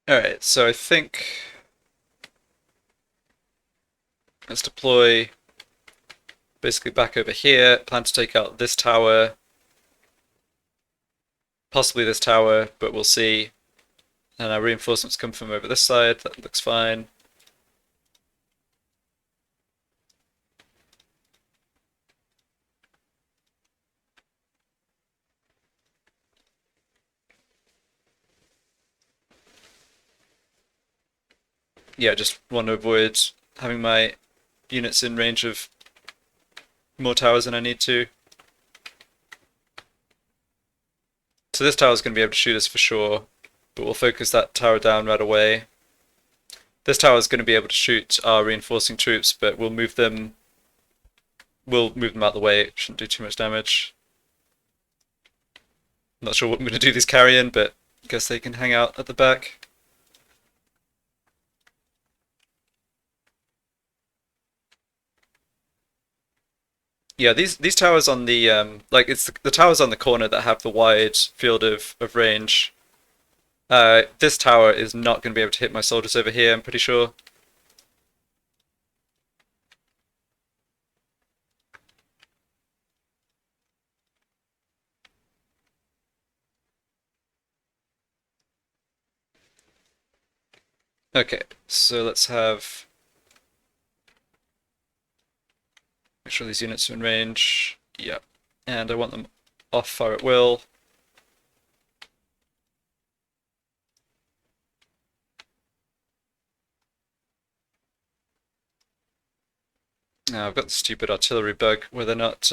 Speaker 1: Alright, so I think let's deploy basically back over here. Plan to take out this tower, possibly this tower, but we'll see. And our reinforcements come from over this side. That looks fine. Yeah, just want to avoid having my units in range of more towers than I need to. So this tower is going to be able to shoot us for sure, but we'll focus that tower down right away. This tower is going to be able to shoot our reinforcing troops, but we'll move them out of the way. It shouldn't do too much damage. I'm not sure what I'm going to do these carrying, but I guess they can hang out at the back. Yeah, these towers on the like it's the towers on the corner that have the wide field of range. This tower is not going to be able to hit my soldiers over here, I'm pretty sure. Okay, so let's have make sure these units are in range. Yep. And I want them off fire at will. Now I've got the stupid artillery bug where they're not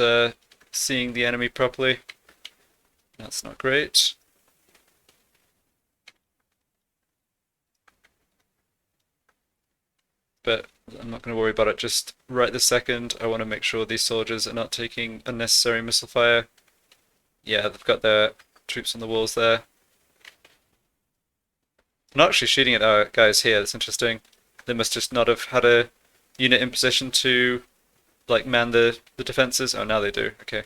Speaker 1: seeing the enemy properly. That's not great. But I'm not going to worry about it just right this second. I want to make sure these soldiers are not taking unnecessary missile fire. Yeah, they've got their troops on the walls there. I'm not actually shooting at our guys here, that's interesting. They must just not have had a unit in position to like man the defenses. Oh, now they do. Okay.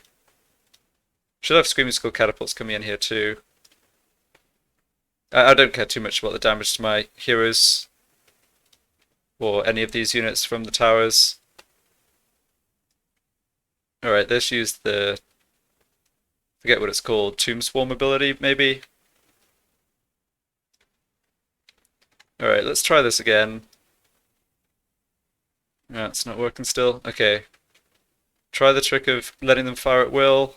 Speaker 1: Should have Screaming Skull catapults coming in here too. I don't care too much about the damage to my heroes or any of these units from the towers. Alright, let's use the forget what it's called, Tomb Swarm ability, maybe? Alright, let's try this again. No, it's not working still. Okay. Try the trick of letting them fire at will.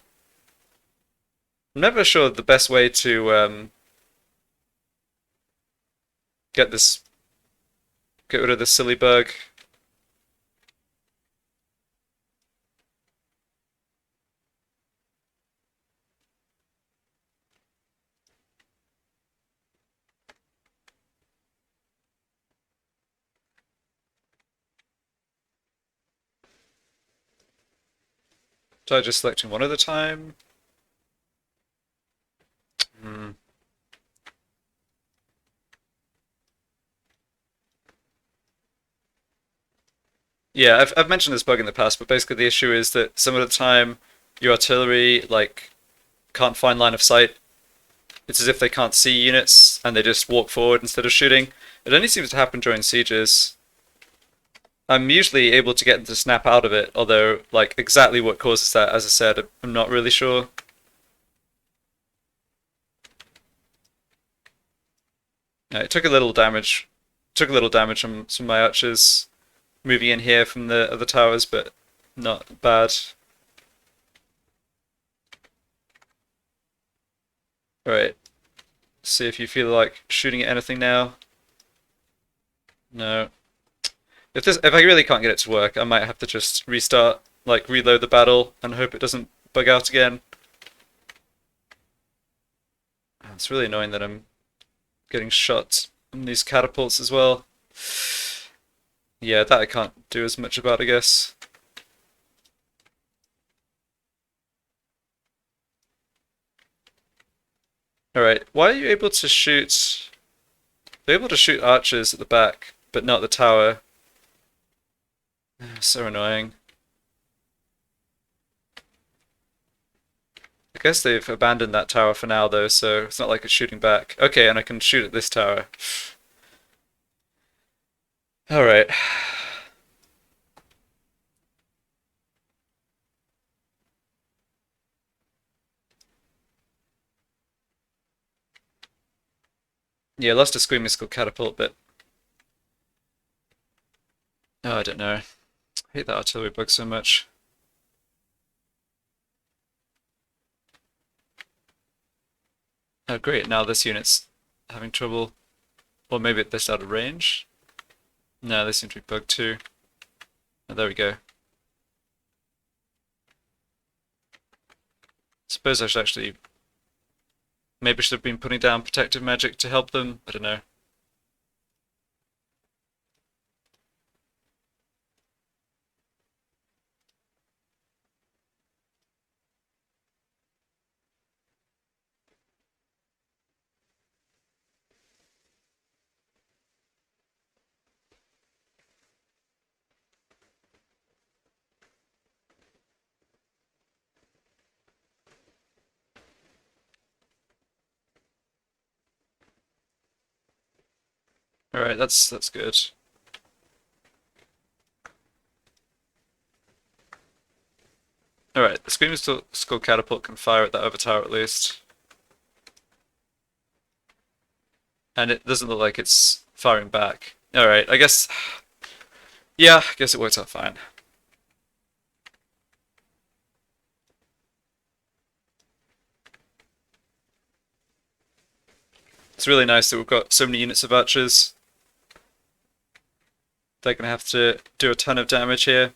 Speaker 1: I'm never sure the best way to get rid of this silly bug. Try just selecting one at a time. Hmm. Yeah, I've mentioned this bug in the past, but basically the issue is that some of the time your artillery like can't find line of sight It's as if they can't see units and they just walk forward instead of shooting. It only seems to happen during sieges. I'm usually able to get them to snap out of it, although like exactly what causes that, as I said, I'm not really sure. It took a little damage. Took a little damage from some of my archers moving in here from the other towers, but not bad. Alright, see if you feel like shooting at anything now. No. If I really can't get it to work, I might have to just restart, like reload the battle and hope it doesn't bug out again. It's really annoying that I'm getting shot from these catapults as well. Yeah, that I can't do as much about, I guess. Alright, why are you able to shoot... They're able to shoot archers at the back, but not the tower. So annoying. I guess they've abandoned that tower for now though, so it's not like it's shooting back. Okay, and I can shoot at this tower. Alright. Yeah, lost a screaming skull catapult, but... Oh, I don't know. I hate that artillery bug so much. Oh great, now this unit's having trouble. Or maybe they're out of range? No, they seem to be bugged too. Oh, there we go. Suppose I should actually... Maybe I should have been putting down protective magic to help them. I don't know. Alright, that's good. Alright, the Screaming Skull Catapult can fire at that other tower at least. And it doesn't look like it's firing back. Alright, I guess... Yeah, I guess it works out fine. It's really nice that we've got so many units of archers. They're going to have to do a ton of damage here.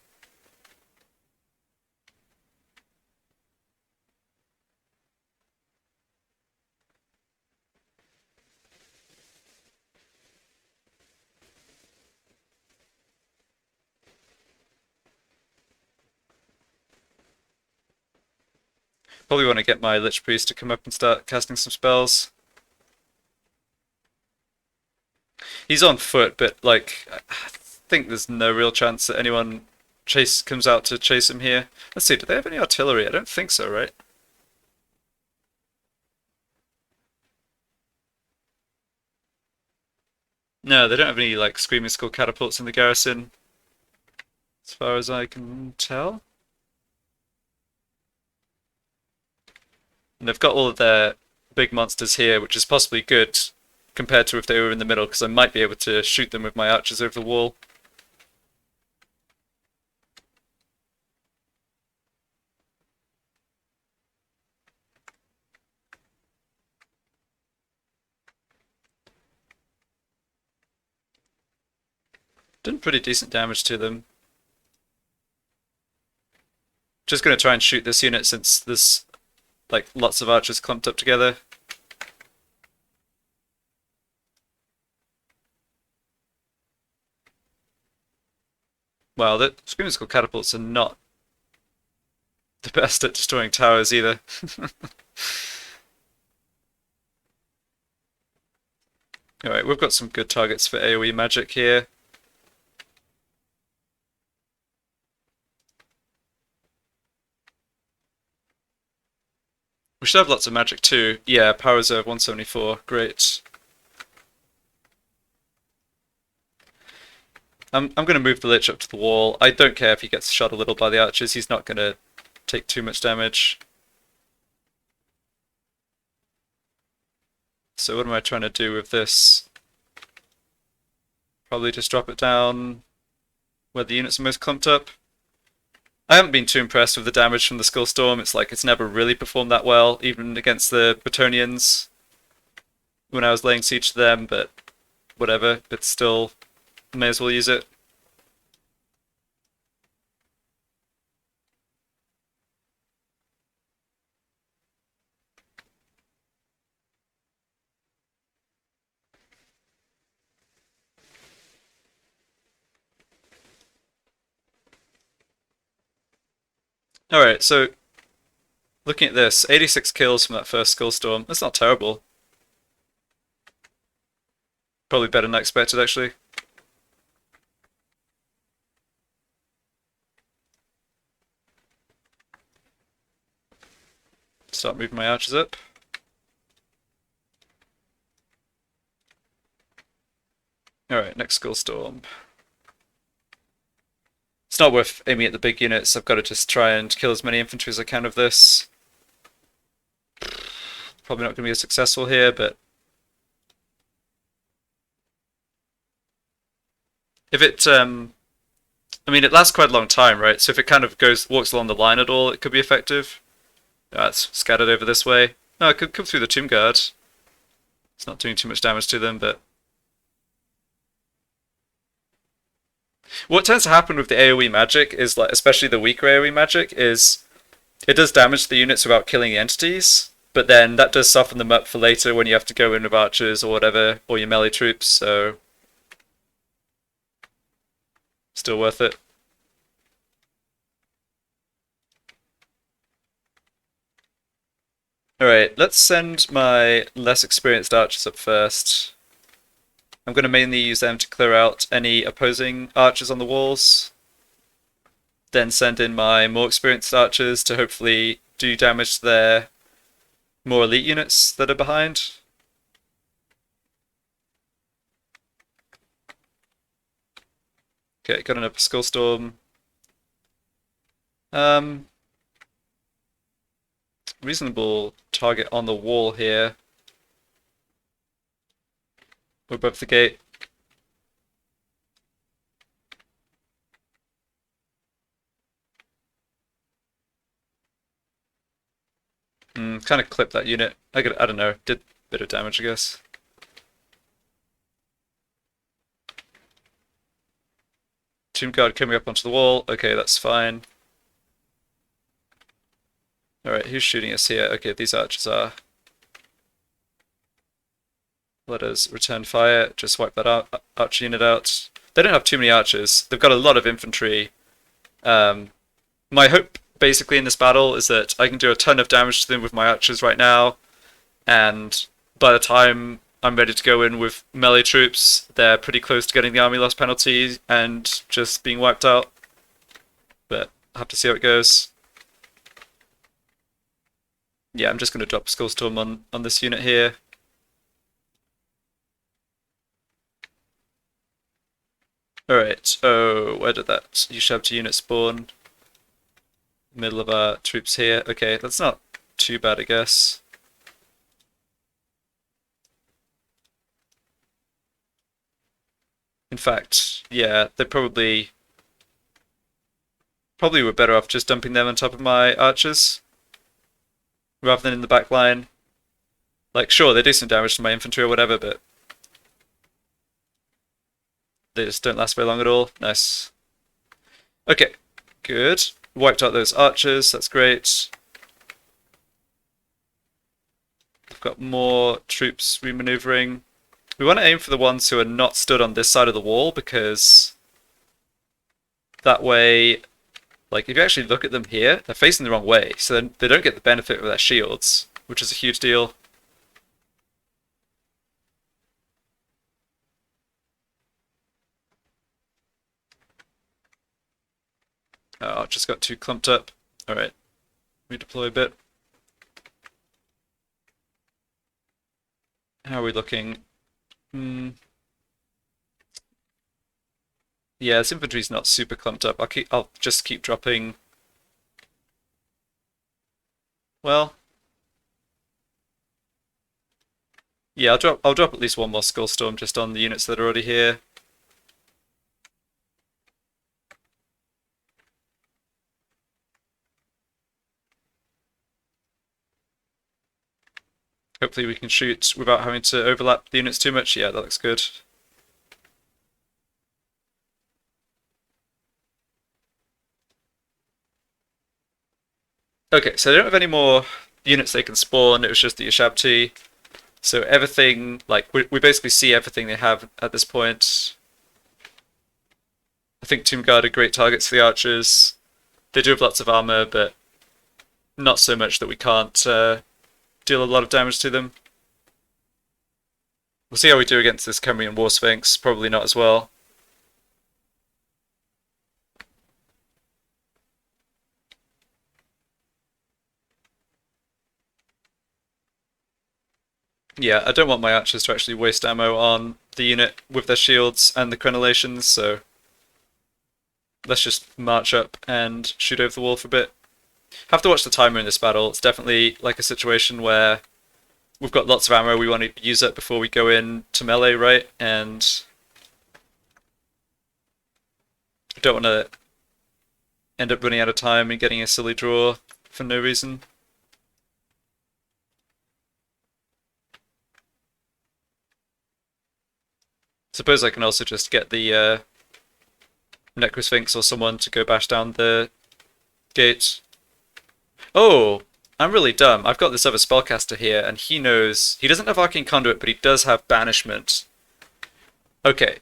Speaker 1: Probably want to get my Lich Priest to come up and start casting some spells. He's on foot, but like, I think there's no real chance that anyone comes out to chase him here. Let's see, do they have any artillery? I don't think so, right? No, they don't have any like Screaming Skull catapults in the garrison, as far as I can tell. And they've got all of their big monsters here, which is possibly good compared to if they were in the middle, because I might be able to shoot them with my archers over the wall. Done pretty decent damage to them. Just going to try and shoot this unit since there's like lots of archers clumped up together. Well, the Screaming Skull catapults are not the best at destroying towers either. Alright, we've got some good targets for AoE magic here. We should have lots of magic too. Yeah, power reserve 174. Great. I'm gonna move the Lich up to the wall. I don't care if he gets shot a little by the archers. He's not gonna take too much damage. So what am I trying to do with this? Probably just drop it down where the units are most clumped up. I haven't been too impressed with the damage from the Skullstorm. It's like it's never really performed that well, even against the Bretonnians when I was laying siege to them, but whatever. But still, may as well use it. Alright, so looking at this, 86 kills from that first Skullstorm. That's not terrible. Probably better than I expected, actually. Start moving my archers up. Alright, next Skullstorm. It's not worth aiming at the big units. I've got to just try and kill as many infantry as I can of this. Probably not going to be as successful here, but if it, I mean, it lasts quite a long time, right? So if it kind of walks along the line at all, it could be effective. It's scattered over this way. No, it could come through the Tomb Guard. It's not doing too much damage to them, but what tends to happen with the AoE magic is, like, especially the weaker AoE magic, is it does damage to the units without killing the entities, but then that does soften them up for later when you have to go in with archers or whatever, or your melee troops, so still worth it. Alright, let's send my less experienced archers up first. I'm going to mainly use them to clear out any opposing archers on the walls. Then send in my more experienced archers to hopefully do damage to their more elite units that are behind. Okay, got another Skullstorm. Reasonable target on the wall here. We're above the gate. Kind of clipped that unit. I don't know, did a bit of damage, I guess. Tomb Guard coming up onto the wall. Okay, that's fine. Alright, who's shooting us here? Okay, these archers are. Let us return fire. Just wipe that archer unit out. They don't have too many archers. They've got a lot of infantry. My hope, basically, in this battle is that I can do a ton of damage to them with my archers right now, and by the time I'm ready to go in with melee troops, they're pretty close to getting the army loss penalty and just being wiped out. But I'll have to see how it goes. Yeah, I'm just going to drop Skullstorm on this unit here. Alright, oh, where did that Ushabti unit spawn? Middle of our troops here. Okay, that's not too bad, I guess. In fact, yeah, they probably were better off just dumping them on top of my archers rather than in the back line. Like, sure, they do some damage to my infantry or whatever, but they just don't last very long at all. Nice. Okay, good. Wiped out those archers, that's great. We've got more troops remaneuvering. We want to aim for the ones who are not stood on this side of the wall, because that way, like, if you actually look at them here, they're facing the wrong way, so then they don't get the benefit of their shields, which is a huge deal. Oh, just got too clumped up. Alright, redeploy a bit. How are we looking? Yeah, this infantry's not super clumped up. I'll just keep dropping. Well, yeah, I'll drop at least one more Skullstorm just on the units that are already here. Hopefully we can shoot without having to overlap the units too much. Yeah, that looks good. Okay, so they don't have any more units they can spawn. It was just the Ushabti. So everything, like, we basically see everything they have at this point. I think Tomb Guard are great targets for the archers. They do have lots of armor, but not so much that we can't deal a lot of damage to them. We'll see how we do against this Khemrian War Sphinx. Probably not as well. Yeah, I don't want my archers to actually waste ammo on the unit with their shields and the crenellations, so let's just march up and shoot over the wall for a bit. Have to watch the timer in this battle. It's definitely like a situation where we've got lots of ammo, we want to use it before we go in to melee, right? And I don't want to end up running out of time and getting a silly draw for no reason. Suppose I can also just get the Necrosphinx or someone to go bash down the gate. Oh, I'm really dumb. I've got this other spellcaster here, and he knows... He doesn't have Arcane Conduit, but he does have Banishment. Okay.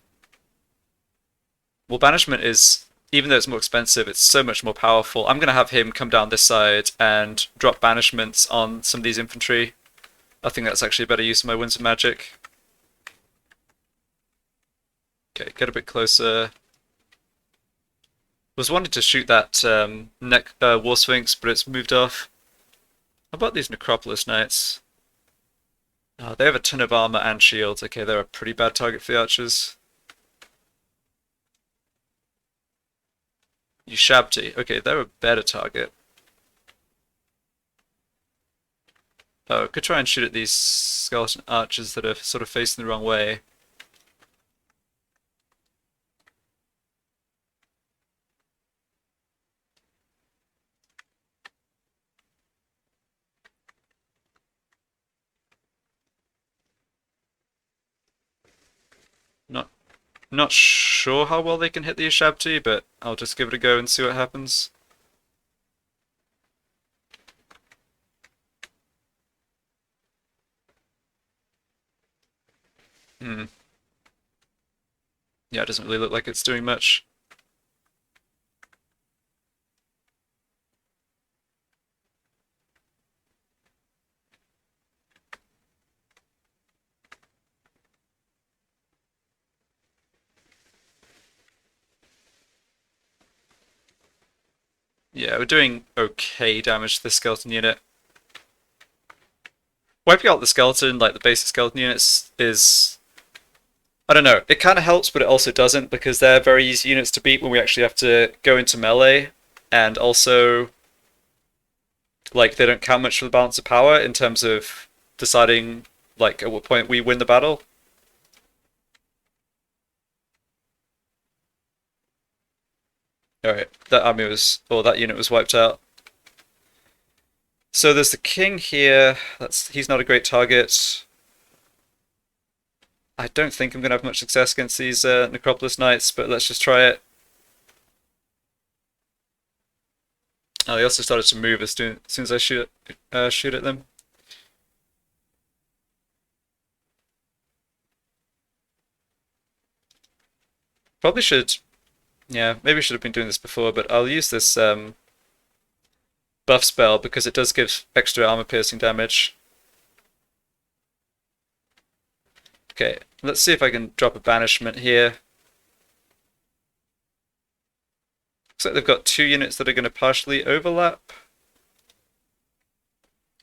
Speaker 1: Well, Banishment is... Even though it's more expensive, it's so much more powerful. I'm going to have him come down this side and drop Banishments on some of these infantry. I think that's actually a better use of my Winds of Magic. Okay, get a bit closer. Was wanting to shoot that War Sphinx, but it's moved off. How about these Necropolis Knights? Oh, they have a ton of armor and shields. Okay, they're a pretty bad target for the archers. Ushabti. Okay, they're a better target. Oh, could try and shoot at these skeleton archers that are sort of facing the wrong way. Not sure how well they can hit the Ushabti, but I'll just give it a go and see what happens. Hmm. Yeah, it doesn't really look like it's doing much. Yeah, we're doing okay damage to the skeleton unit. Wiping out the skeleton, like the basic skeleton units, is... I don't know, it kind of helps, but it also doesn't, because they're very easy units to beat when we actually have to go into melee, and also, like, they don't count much for the balance of power in terms of deciding, like, at what point we win the battle. Alright, that army was, or that unit was wiped out. So there's the king here. He's not a great target. I don't think I'm going to have much success against these Necropolis Knights, but let's just try it. Oh, they also started to move as soon as I shoot at them. Probably should... Yeah, maybe I should have been doing this before, but I'll use this buff spell because it does give extra armor piercing damage. Okay, let's see if I can drop a banishment here. Looks like they've got two units that are going to partially overlap.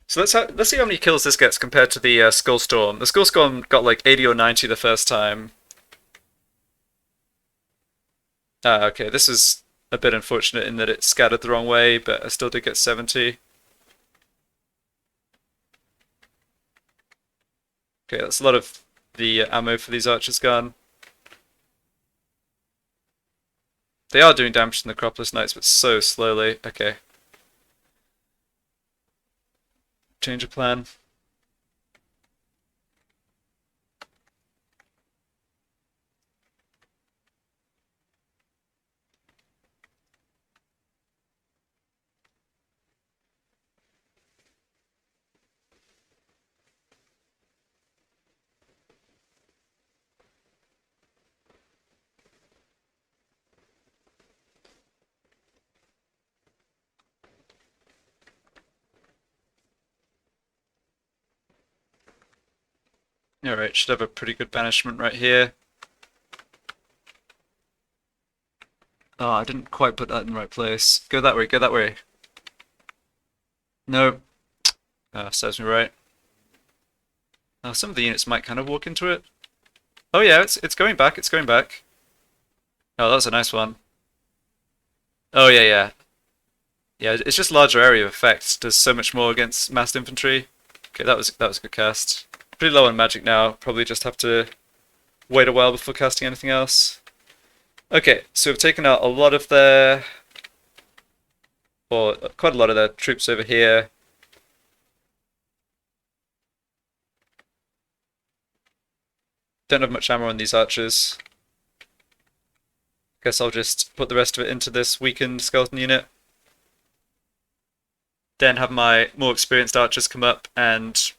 Speaker 1: So let's see how many kills this gets compared to the Skullstorm. The Skullstorm got like 80 or 90 the first time. Ah, okay, this is a bit unfortunate in that it scattered the wrong way, but I still did get 70. Okay, that's a lot of the ammo for these archers gone. They are doing damage to the Necropolis Knights, but so slowly. Okay. Change of plan. Alright, should have a pretty good banishment right here. Oh, I didn't quite put that in the right place. Go that way, go that way. No. Serves me right. Some of the units might kind of walk into it. Oh yeah, it's going back, it's going back. Oh, that was a nice one. Oh yeah, yeah. Yeah, it's just larger area of effect. Does so much more against massed infantry. Okay, that was a good cast. Pretty low on magic now. Probably just have to wait a while before casting anything else. Okay, so we've taken out a lot of their, or quite a lot of their troops over here. Don't have much ammo on these archers. Guess I'll just put the rest of it into this weakened skeleton unit. Then have my more experienced archers come up, and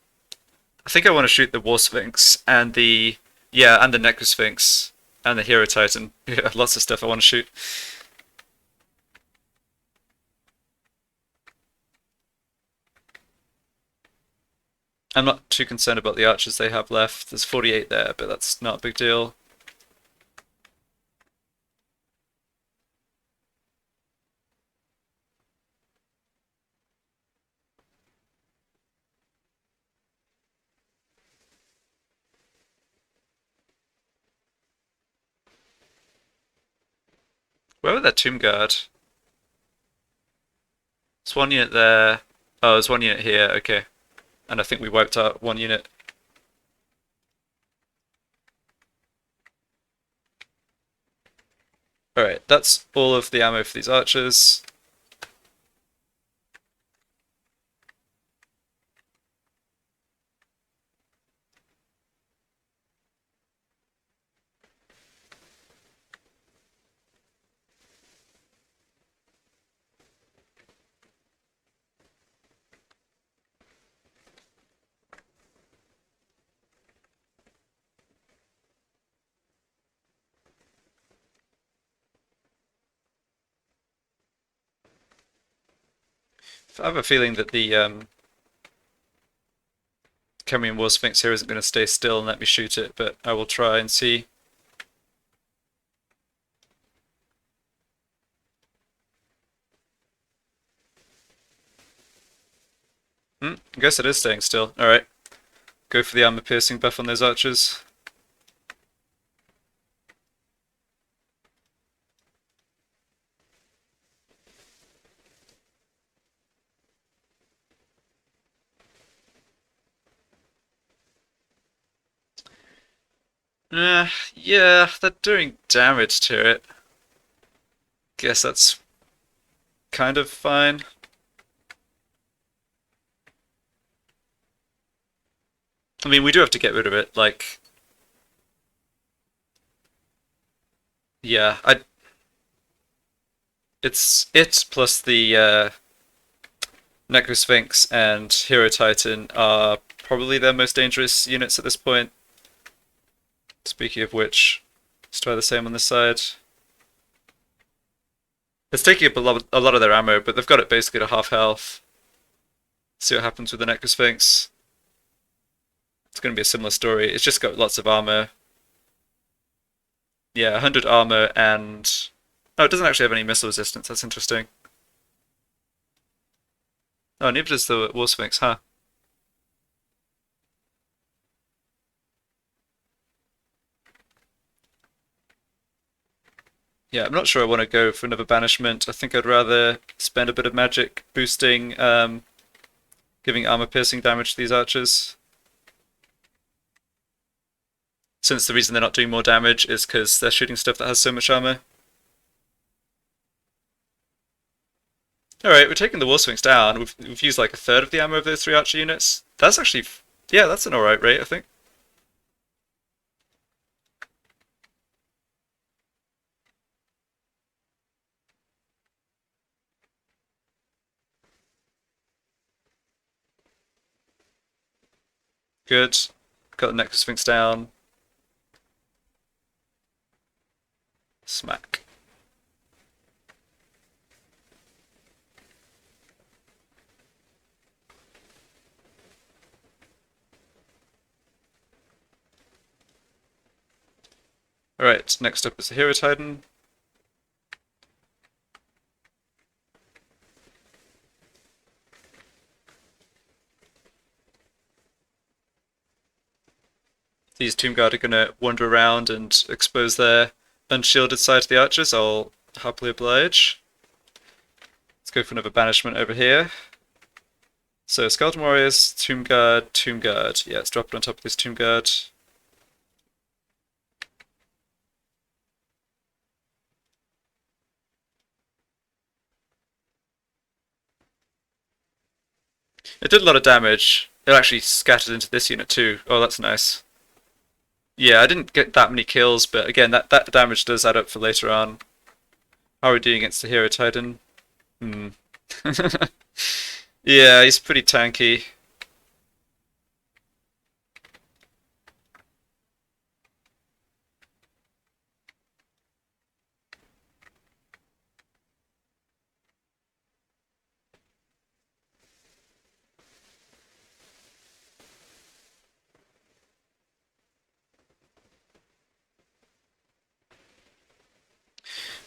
Speaker 1: I think I want to shoot the War Sphinx and the Necrosphinx and the Hero Titan. Yeah, lots of stuff I want to shoot. I'm not too concerned about the archers they have left. There's 48 there, but that's not a big deal. Where was that Tomb Guard? There's one unit there. Oh, there's one unit here, okay. And I think we wiped out one unit. Alright, that's all of the ammo for these archers. I have a feeling that the Cambrian War Sphinx here isn't going to stay still and let me shoot it, but I will try and see. I guess it is staying still. Alright. Go for the armor piercing buff on those archers. Yeah, they're doing damage to it. Guess that's kind of fine. I mean, we do have to get rid of it, like... Yeah, it's it plus the Necrosphinx and Hero Titan are probably their most dangerous units at this point. Speaking of which, let's try the same on this side. It's taking up a lot of their ammo, but they've got it basically to half health. See what happens with the Necrosphinx. It's going to be a similar story. It's just got lots of armor. Yeah, 100 armor and... Oh, it doesn't actually have any missile resistance. That's interesting. Oh, neither does the War Sphinx, huh? Yeah, I'm not sure I want to go for another banishment. I think I'd rather spend a bit of magic boosting, giving armor piercing damage to these archers. Since the reason they're not doing more damage is because they're shooting stuff that has so much armor. Alright, we're taking the War Swings down. We've used like a third of the ammo of those three archer units. That's actually, yeah, that's an alright rate, I think. Good. Got the Necro Sphinx down. Smack. Alright, next up is the Hero Titan. These Tomb Guard are going to wander around and expose their unshielded side to the archers. I'll happily oblige. Let's go for another banishment over here. So Skeleton Warriors, Tomb Guard, Tomb Guard. Yeah, let's drop it on top of this Tomb Guard. It did a lot of damage. It actually scattered into this unit too. Oh, that's nice. Yeah, I didn't get that many kills, but again, that damage does add up for later on. How are we doing against the Hero Titan? Hmm. Yeah, he's pretty tanky.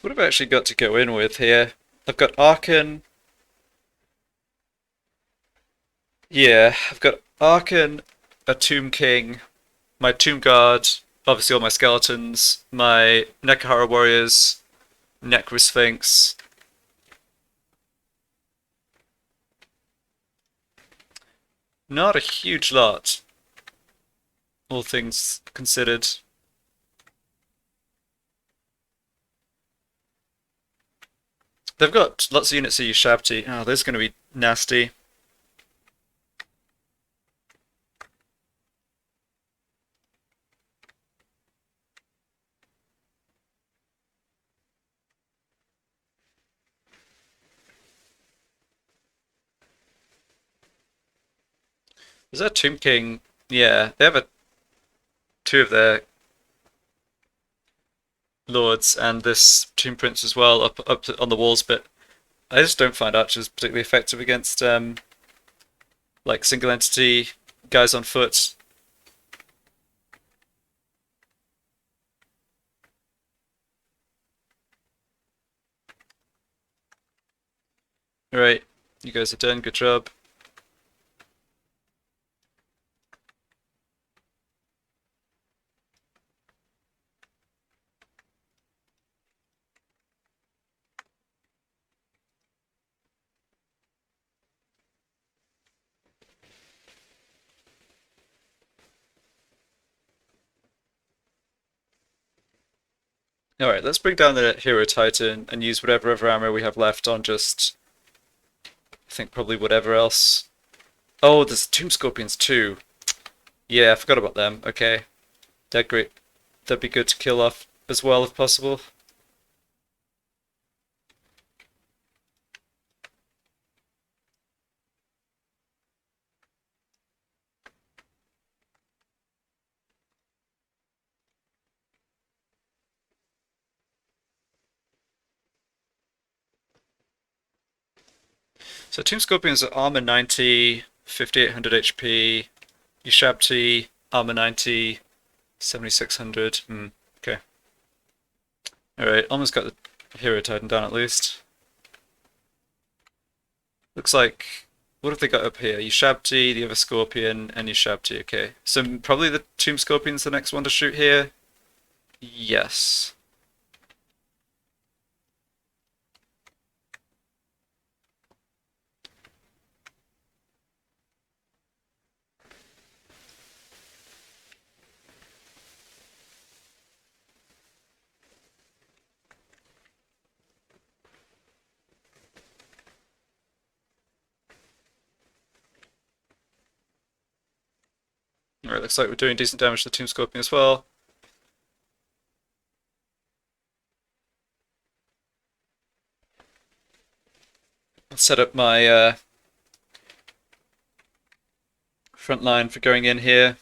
Speaker 1: What have I actually got to go in with here? I've got Arkhan. Yeah, I've got Arkhan, a Tomb King, my Tomb Guard, obviously all my skeletons, my Nekahara Warriors, Necro Sphinx. Not a huge lot, all things considered. They've got lots of units of Ushabti. Oh, those are going to be nasty. Is that Tomb King? Yeah, they have two of their lords and this Tomb Prince as well up on the walls, but I just don't find archers particularly effective against like single entity guys on foot. Alright, you guys are done, good job. Alright, let's bring down the Hero Titan and use whatever other ammo we have left on just, I think probably whatever else. Oh, there's Tomb Scorpions too. Yeah, I forgot about them. Okay. They're great. That'd be good to kill off as well if possible. So Tomb Scorpions are armor 90, 5800 HP, Ushabti, armor 90, 7600. Okay. Alright, almost got the Hero Titan down at least. Looks like, what have they got up here? Ushabti, the other Scorpion, and Ushabti, okay. So probably the Tomb Scorpion's the next one to shoot here? Yes. Alright, looks like we're doing decent damage to the Tomb Scorpion as well. Let's set up my front line for going in here.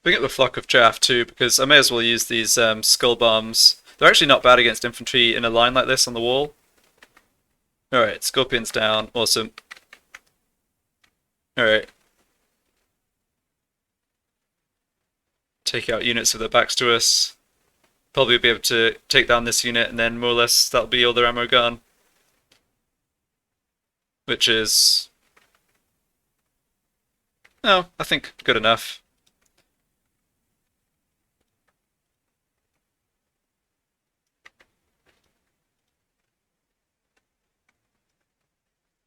Speaker 1: Bring up the Flock of Chaff too, because I may as well use these skull bombs. They're actually not bad against infantry in a line like this on the wall. Alright, Scorpion's down. Awesome. Alright. Take out units with their backs to us. Probably be able to take down this unit, and then more or less that'll be all their ammo gone. Which is... no, I think good enough.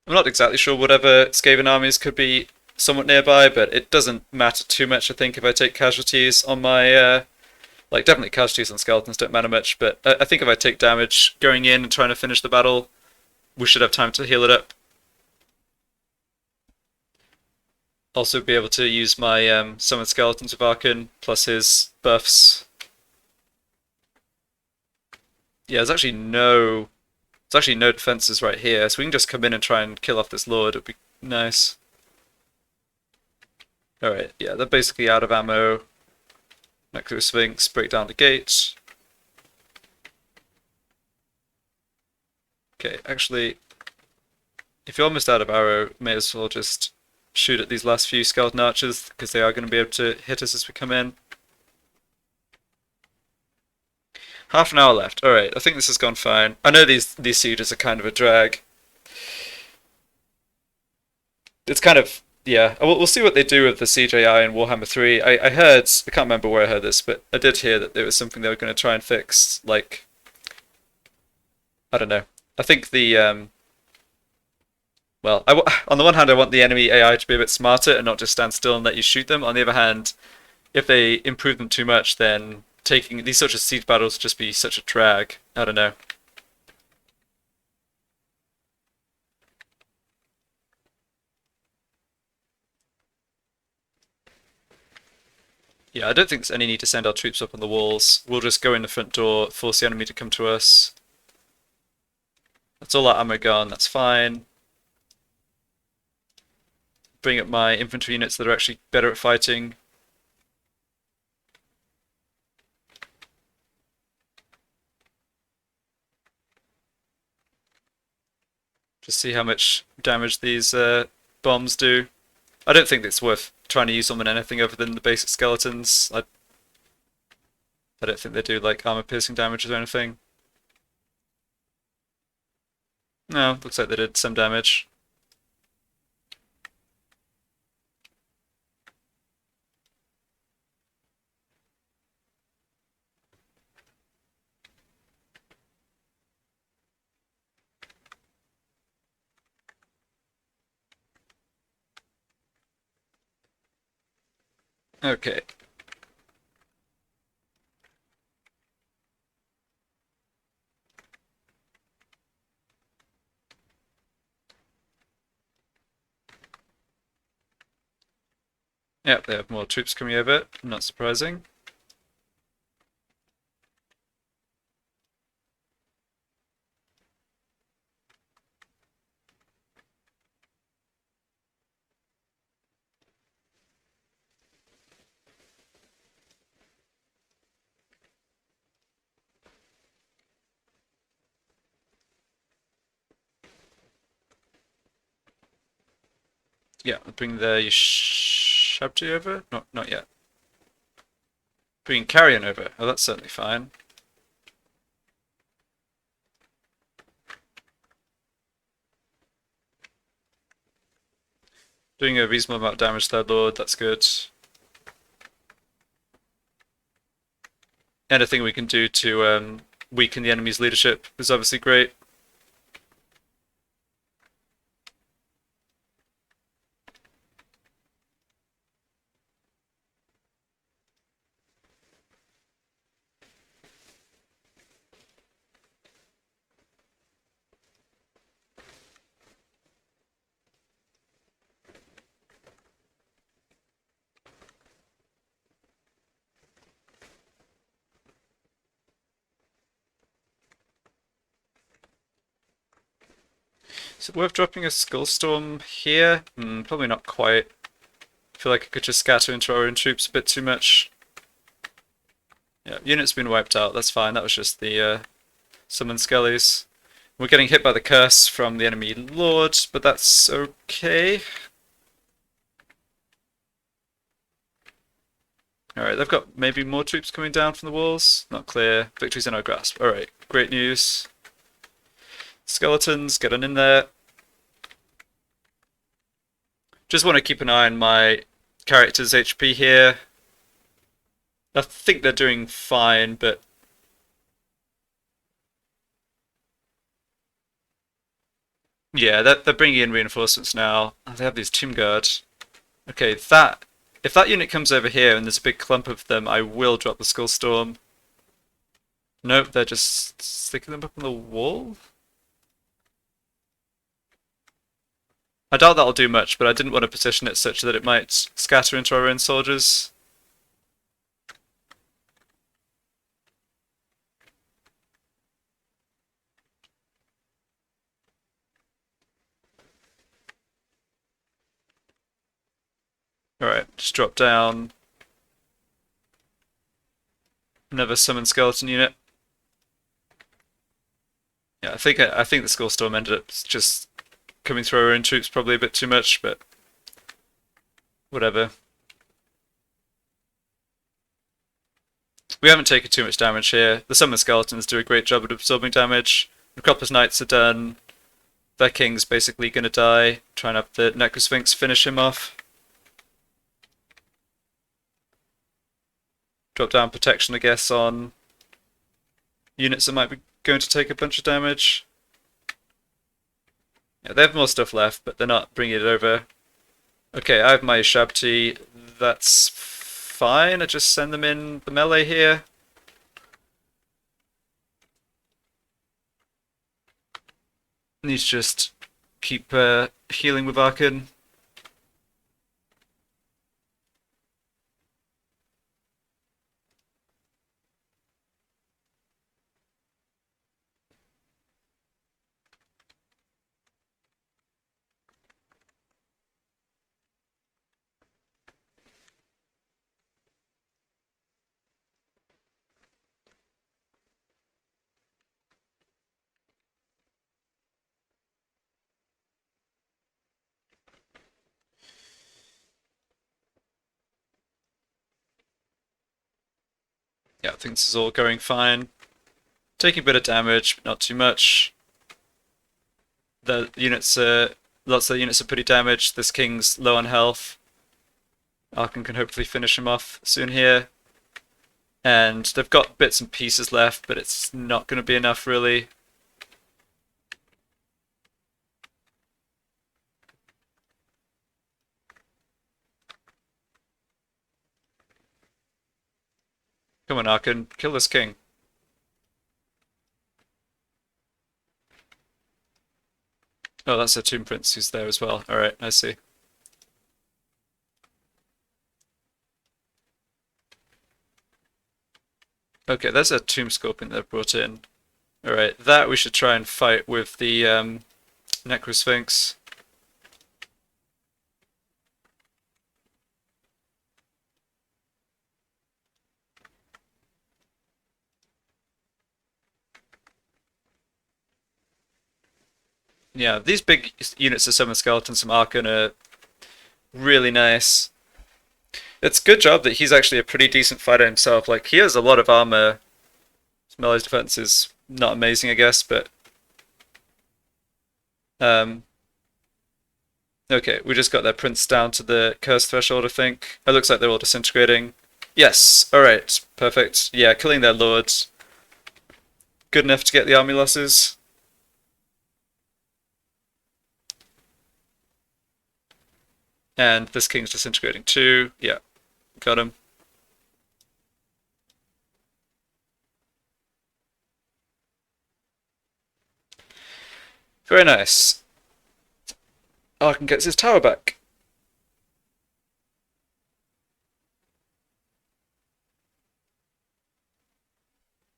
Speaker 1: I'm not exactly sure whatever Skaven armies could be somewhat nearby, but it doesn't matter too much, I think, if I take casualties on my... like, definitely casualties on skeletons don't matter much, but I think if I take damage going in and trying to finish the battle, we should have time to heal it up. Also be able to use my Summoned Skeletons of Arkhan, plus his buffs. Yeah, there's actually no defenses right here, so we can just come in and try and kill off this lord. It'd be nice. Alright, yeah, they're basically out of ammo. Necro Sphinx, break down the gate. Okay, actually, if you're almost out of arrow, may as well just shoot at these last few skeleton archers, because they are going to be able to hit us as we come in. Half an hour left. Alright, I think this has gone fine. I know these sieges are kind of a drag. It's kind of, yeah, we'll see what they do with the siege AI in Warhammer 3. I heard, I can't remember where I heard this, but I did hear that there was something they were going to try and fix, like, I don't know. I think the, well, on the one hand I want the enemy AI to be a bit smarter and not just stand still and let you shoot them. On the other hand, if they improve them too much, then taking these such as siege battles would just be such a drag. I don't know. Yeah, I don't think there's any need to send our troops up on the walls. We'll just go in the front door, force the enemy to come to us. That's all our ammo gone, that's fine. Bring up my infantry units that are actually better at fighting. Just see how much damage these bombs do. I don't think it's worth trying to use them on anything other than the basic skeletons. I don't think they do like armor piercing damage or anything. No, looks like they did some damage. Okay. Yep, they have more troops coming over, not surprising. Yeah, bring the Shabti over? Not yet. Bring Carrion over. Oh, that's certainly fine. Doing a reasonable amount of damage, Third Lord, that's good. Anything we can do to weaken the enemy's leadership is obviously great. Is it worth dropping a Skullstorm here? Probably not quite. I feel like I could just scatter into our own troops a bit too much. Yeah, unit's been wiped out, that's fine. That was just the summon skellies. We're getting hit by the curse from the enemy lord, but that's okay. Alright, they've got maybe more troops coming down from the walls. Not clear. Victory's in our grasp. Alright, great news. Skeletons, getting in there. Just want to keep an eye on my character's HP here. I think they're doing fine, but yeah, they're bringing in reinforcements now. Oh, they have these Tomb Guard. Okay, if that unit comes over here and there's a big clump of them, I will drop the Skullstorm. Nope, they're just sticking them up on the wall? I doubt that'll do much, but I didn't want to position it such that it might scatter into our own soldiers. Alright, just drop down. Another summon skeleton unit. Yeah, I think the Skullstorm ended up just coming through our own troops probably a bit too much, but whatever. We haven't taken too much damage here. The summon skeletons do a great job at absorbing damage. The Necropolis Knights are done. Their king's basically gonna die. Trying to have the Necrosphinx finish him off. Drop down protection, I guess, on units that might be going to take a bunch of damage. Yeah, they have more stuff left, but they're not bringing it over. Okay, I have my Shabti. That's fine. I just send them in the melee here. Need to just keep healing with Arkhan. Yeah, I think this is all going fine. Taking a bit of damage, but not too much. The units lots of the units are pretty damaged. This king's low on health. Arkhan can hopefully finish him off soon here. And they've got bits and pieces left, but it's not going to be enough really. Come on, Arkhan, kill this king. Oh, that's a Tomb Prince who's there as well. Alright, I see. Okay, there's a Tomb Scorpion they've brought in. Alright, that we should try and fight with the Necrosphinx. Yeah, these big units of summon skeletons from Arkhan are really nice. It's a good job that he's actually a pretty decent fighter himself. Like, he has a lot of armor. His melee's defense is not amazing, I guess, but... Okay, we just got their prince down to the curse threshold, I think. It looks like they're all disintegrating. Yes, alright, perfect. Yeah, killing their lords. Good enough to get the army losses. And this king's disintegrating too. Yeah, got him. Very nice. Arkhan gets his tower back.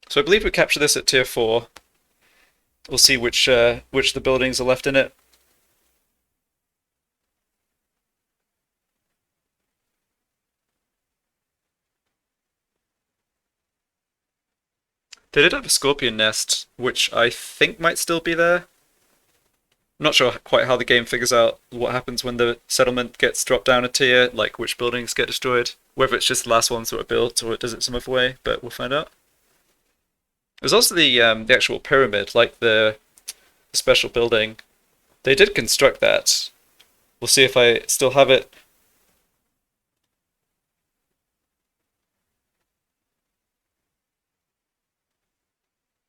Speaker 1: So I believe we capture this at tier 4. We'll see which the buildings are left in it. They did have a scorpion nest, which I think might still be there. I'm not sure quite how the game figures out what happens when the settlement gets dropped down a tier, like which buildings get destroyed. Whether it's just the last ones that were built or it does it some other way, but we'll find out. There's also the actual pyramid, like the special building. They did construct that. We'll see if I still have it.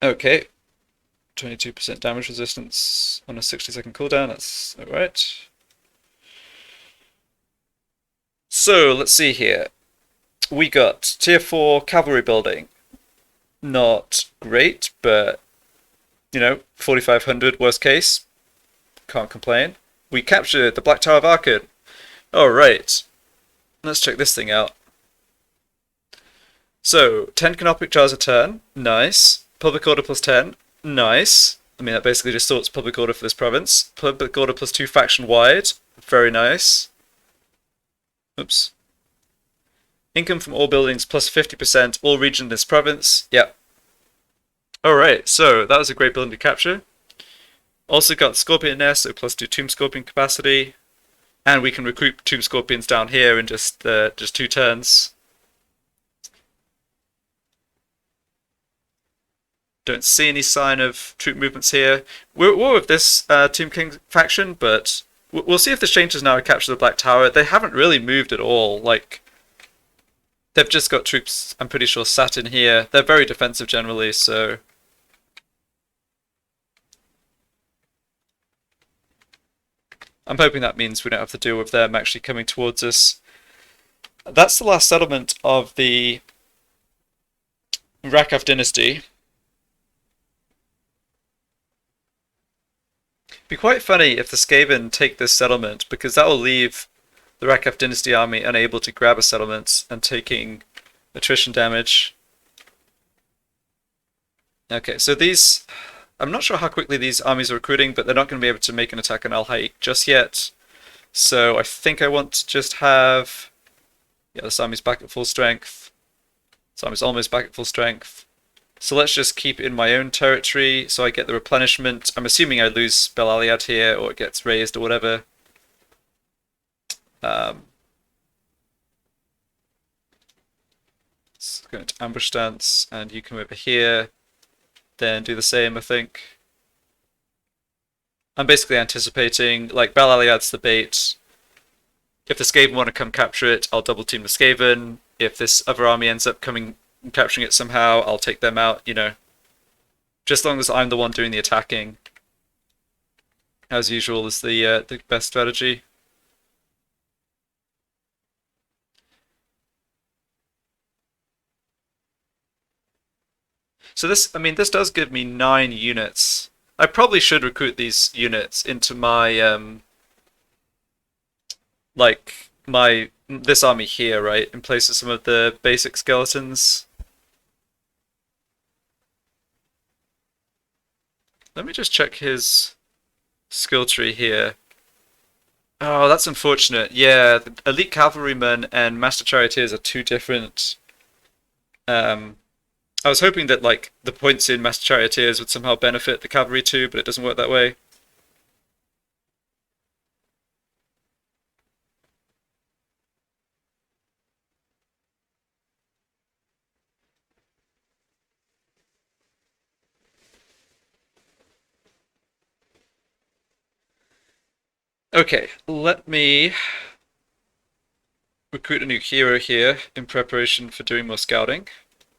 Speaker 1: Okay, 22% damage resistance on a 60-second cooldown. That's alright. So let's see here. We got tier 4 cavalry building. Not great, but 4,500 worst case. Can't complain. We captured the Black Tower of Arkhan. Alright. Let's check this thing out. So, 10 canopic jars a turn. Nice. Public order plus 10. Nice. I mean, that basically just sorts public order for this province. Public order plus 2 faction wide. Very nice. Oops. Income from all buildings plus 50%, all region in this province. Yep. Alright, so that was a great building to capture. Also got Scorpion Nest, so plus 2 Tomb Scorpion capacity. And we can recruit Tomb Scorpions down here in just 2 turns. Don't see any sign of troop movements here. We're at war with this Tomb King faction, but we'll see if this changes now to capture the Black Tower. They haven't really moved at all. Like, they've just got troops, I'm pretty sure, sat in here. They're very defensive generally, so... I'm hoping that means we don't have to deal with them actually coming towards us. That's the last settlement of the Rakav dynasty. It'd be quite funny if the Skaven take this settlement, because that will leave the Rakav dynasty army unable to grab a settlement and taking attrition damage. Okay, so these... I'm not sure how quickly these armies are recruiting, but they're not going to be able to make an attack on Al Haik just yet. So I think I want to just have... Yeah, this army's back at full strength. This army's almost back at full strength. So let's just keep it in my own territory so I get the replenishment. I'm assuming I lose Bel Aliad here, or it gets raised or whatever. Let's go into ambush stance, and you come over here. Then do the same, I think. I'm basically anticipating, like, Bel Aliad's the bait. If the Skaven want to come capture it, I'll double team the Skaven. If this other army ends up coming and capturing it somehow, I'll take them out, Just as long as I'm the one doing the attacking. As usual is the best strategy. So this does give me 9 units. I probably should recruit these units into my, this army here, right? In place of some of the basic skeletons. Let me just check his skill tree here. Oh, that's unfortunate. Yeah, the elite cavalrymen and master charioteers are 2 different, I was hoping that, like, the points in Master Charioteers would somehow benefit the cavalry too, but it doesn't work that way. Okay, let me recruit a new hero here in preparation for doing more scouting,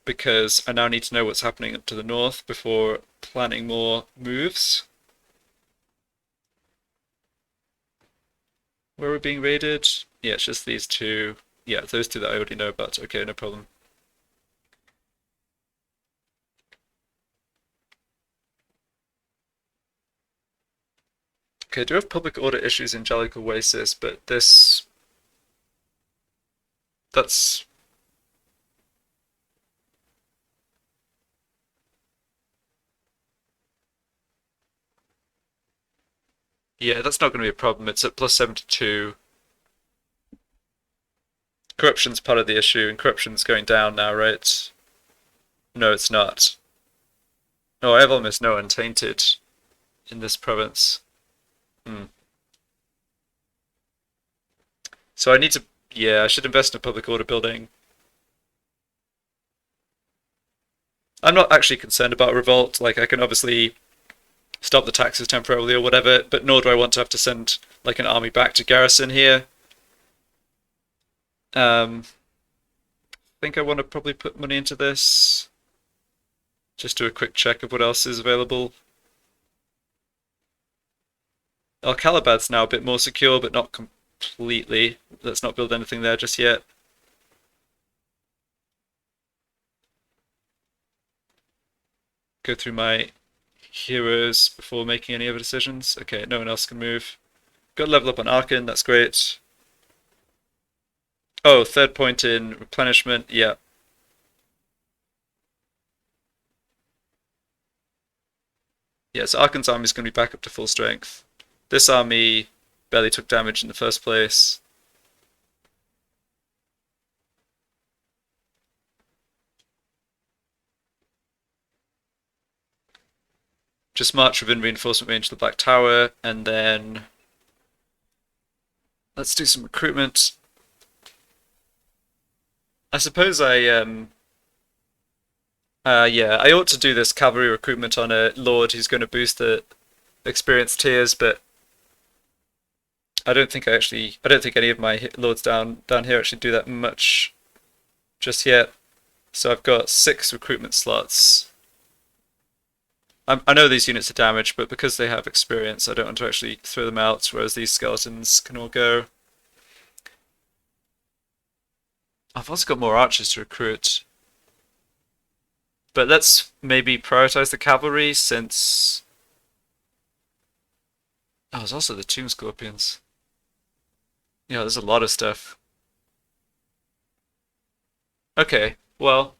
Speaker 1: because I now need to know what's happening up to the north before planning more moves. Where are we being raided? Yeah, it's just these 2. Yeah, those 2 that I already know about. Okay, no problem. Okay, I do have public order issues in Jalik Oasis, but that's... Yeah, that's not going to be a problem. It's at plus 72. Corruption's part of the issue, and corruption's going down now, right? No, it's not. Oh, I have almost no untainted in this province. Hmm. So I need to, yeah, I should invest in a public order building. I'm not actually concerned about a revolt. Like, I can obviously stop the taxes temporarily or whatever, but nor do I want to have to send like an army back to garrison here. I think I want to probably put money into this. Just do a quick check of what else is available. Al Calabad's now a bit more secure, but not completely. Let's not build anything there just yet. Go through my heroes before making any other decisions. Okay, no one else can move. Got to level up on Arkhan, that's great. Oh, third point in replenishment, yeah. Yeah, so Arkhan's army is going to be back up to full strength. This army barely took damage in the first place. Just march within reinforcement range to the Black Tower, and then let's do some recruitment. I suppose yeah, I ought to do this cavalry recruitment on a lord who's going to boost the experience tiers, but I don't think any of my lords down here actually do that much just yet. So I've got 6 recruitment slots. I know these units are damaged, but because they have experience, I don't want to actually throw them out, whereas these skeletons can all go. I've also got more archers to recruit. But let's maybe prioritize the cavalry since... Oh, there's also the Tomb Scorpions. Yeah, there's a lot of stuff. Okay, well...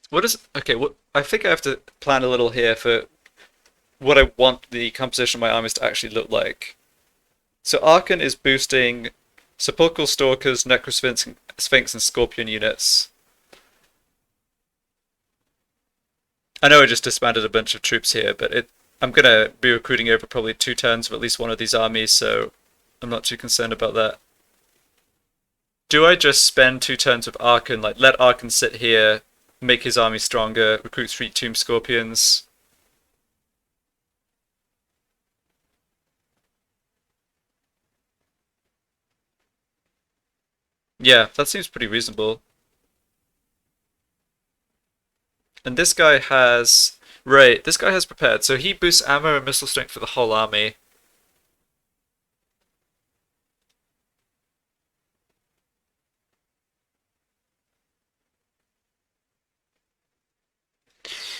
Speaker 1: What is... Okay, what... I think I have to plan a little here for what I want the composition of my armies to actually look like. So Arkhan is boosting Sepulchral Stalkers, Necrosphinx, Sphinx, and Scorpion units. I know I just disbanded a bunch of troops here, but I'm gonna be recruiting over probably 2 turns of at least one of these armies, so I'm not too concerned about that. Do I just spend 2 turns with Arkhan, like let Arkhan sit here, make his army stronger, recruit 3 Tomb Scorpions? Yeah, that seems pretty reasonable. And this guy has... Right, this guy has prepared, so he boosts ammo and missile strength for the whole army.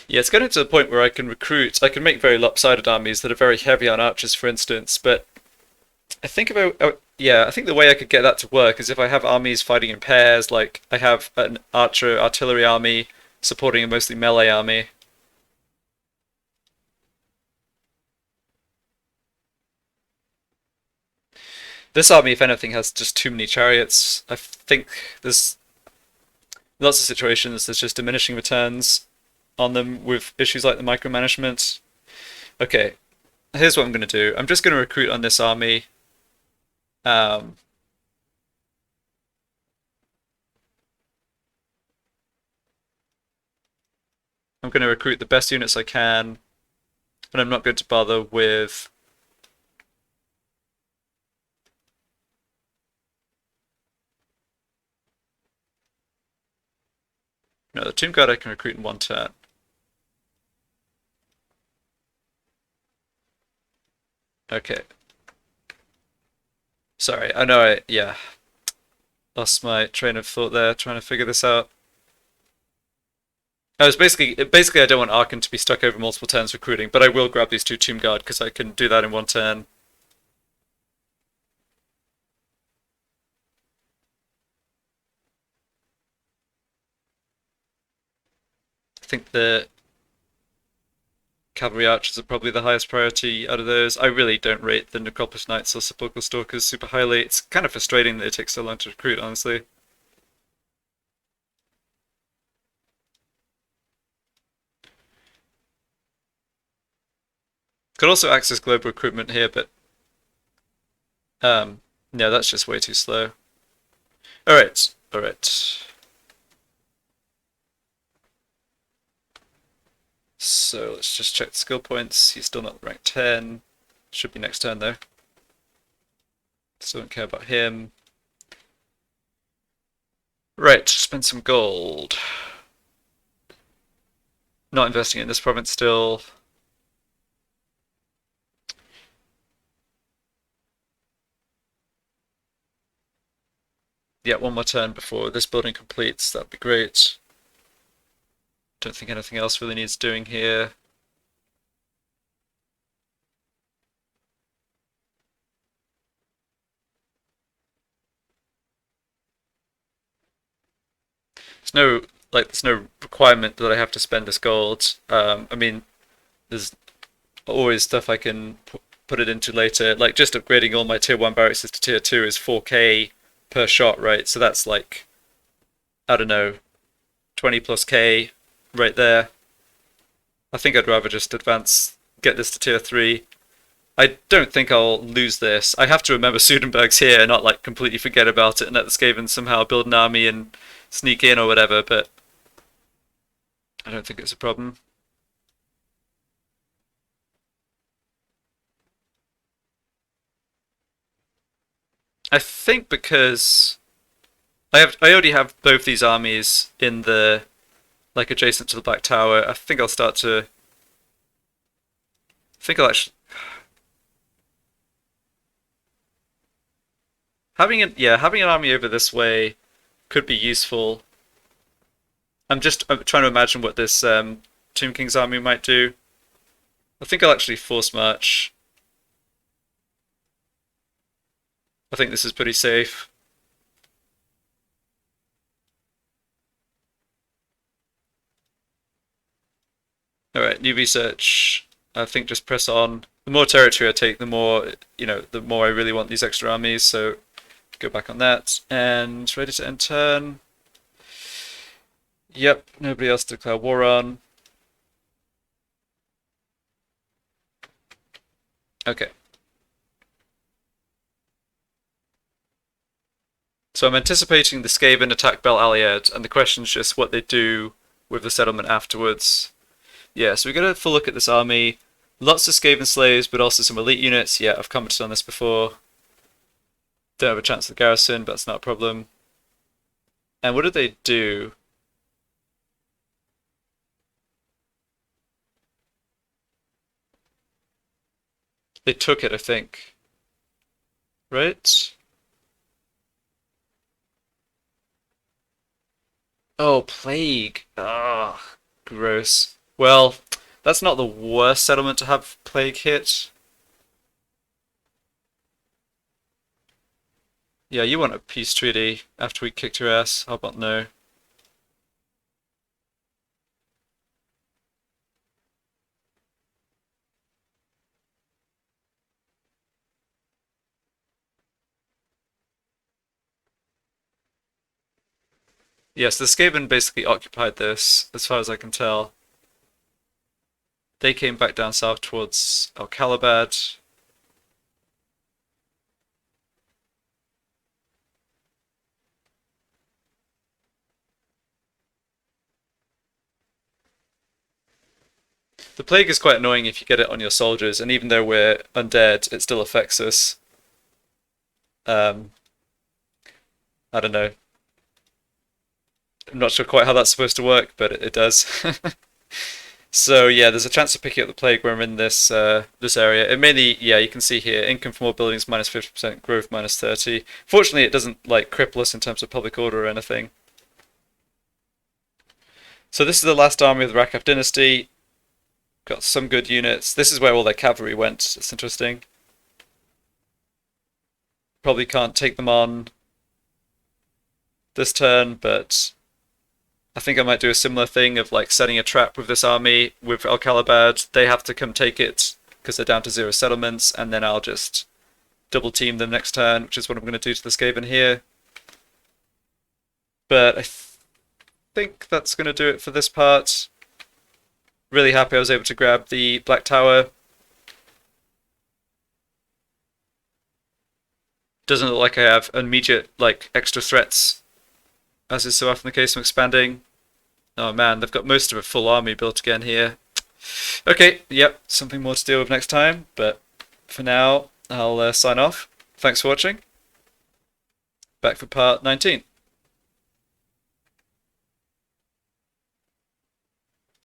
Speaker 1: Yeah, it's getting to the point where I can make very lopsided armies that are very heavy on archers, for instance, but I think about, yeah, I think the way I could get that to work is if I have armies fighting in pairs, like I have an archer artillery army supporting a mostly melee army. This army, if anything, has just too many chariots. I think there's lots of situations there's just diminishing returns on them with issues like the micromanagement. Okay, here's what I'm going to do. I'm just going to recruit on this army. Um, I'm going to recruit the best units I can, and I'm not going to bother with... No, the Tomb Guard I can recruit in 1 turn. Okay. Sorry, I know yeah, lost my train of thought there trying to figure this out. I was basically I don't want Arkhan to be stuck over multiple turns recruiting, but I will grab these 2 Tomb Guard because I can do that in 1 turn. I think Cavalry archers are probably the highest priority out of those. I really don't rate the Necropolis Knights or Sepulchral Stalkers super highly. It's kind of frustrating that it takes so long to recruit, honestly. Could also access global recruitment here, but no, that's just way too slow. Alright, alright. So let's just check the skill points. He's still not rank 10. Should be next turn though. Still don't care about him. Right, spend some gold. Not investing in this province still. Yeah, one more turn before this building completes. That'd be great. Don't think anything else really needs doing here. There's no requirement that I have to spend this gold. I mean, there's always stuff I can put it into later. Like just upgrading all my tier 1 barracks to tier 2 is 4k per shot, right? So that's like, I don't know, 20 plus k right there. I think I'd rather just get this to tier 3. I don't think I'll lose this. I have to remember Sudenberg's here and not like completely forget about it and let the Skavens somehow build an army and sneak in or whatever, but I don't think it's a problem. I think because I already have both these armies in the like adjacent to the Black Tower. I think I'll start to I think I'll actually having an army over this way could be useful. I'm trying to imagine what this Tomb King's army might do. I think I'll actually force march. I think this is pretty safe. Alright, new research. I think just press on. The more territory I take, the more, the more I really want these extra armies, so go back on that. And ready to end turn. Yep, nobody else to declare war on. Okay. So I'm anticipating the Skaven attack Bel Aliad, and the question's just what they do with the settlement afterwards. Yeah, so we got a full look at this army. Lots of Skaven slaves, but also some elite units. Yeah, I've commented on this before. Don't have a chance of the garrison, but that's not a problem. And what did they do? They took it, I think. Right? Oh, plague. Ah, gross. Well, that's not the worst settlement to have plague hit. Yeah, you want a peace treaty after we kicked your ass. How about no? Yes, the Skaven basically occupied this, as far as I can tell. They came back down south towards Al-Khalabad. The plague is quite annoying if you get it on your soldiers, and even though we're undead, it still affects us. I don't know. I'm not sure quite how that's supposed to work, but it does. So yeah, there's a chance of picking up the plague when I'm in this area. It mainly, yeah, you can see here, income from all buildings minus 50%, growth minus 30. Fortunately, it doesn't like cripple us in terms of public order or anything. So this is the last army of the Rakav dynasty. Got some good units. This is where all their cavalry went. It's interesting. Probably can't take them on this turn, but I think I might do a similar thing of like setting a trap with this army with Al-Khalabad. They have to come take it because they're down to 0 settlements, and then I'll just double team them next turn, which is what I'm going to do to the Skaven here. But I think that's going to do it for this part. Really happy I was able to grab the Black Tower. Doesn't look like I have immediate like extra threats, as is so often the case when expanding. Oh man, they've got most of a full army built again here. Okay, yep, something more to deal with next time, but for now, I'll sign off. Thanks for watching. Back for part 19.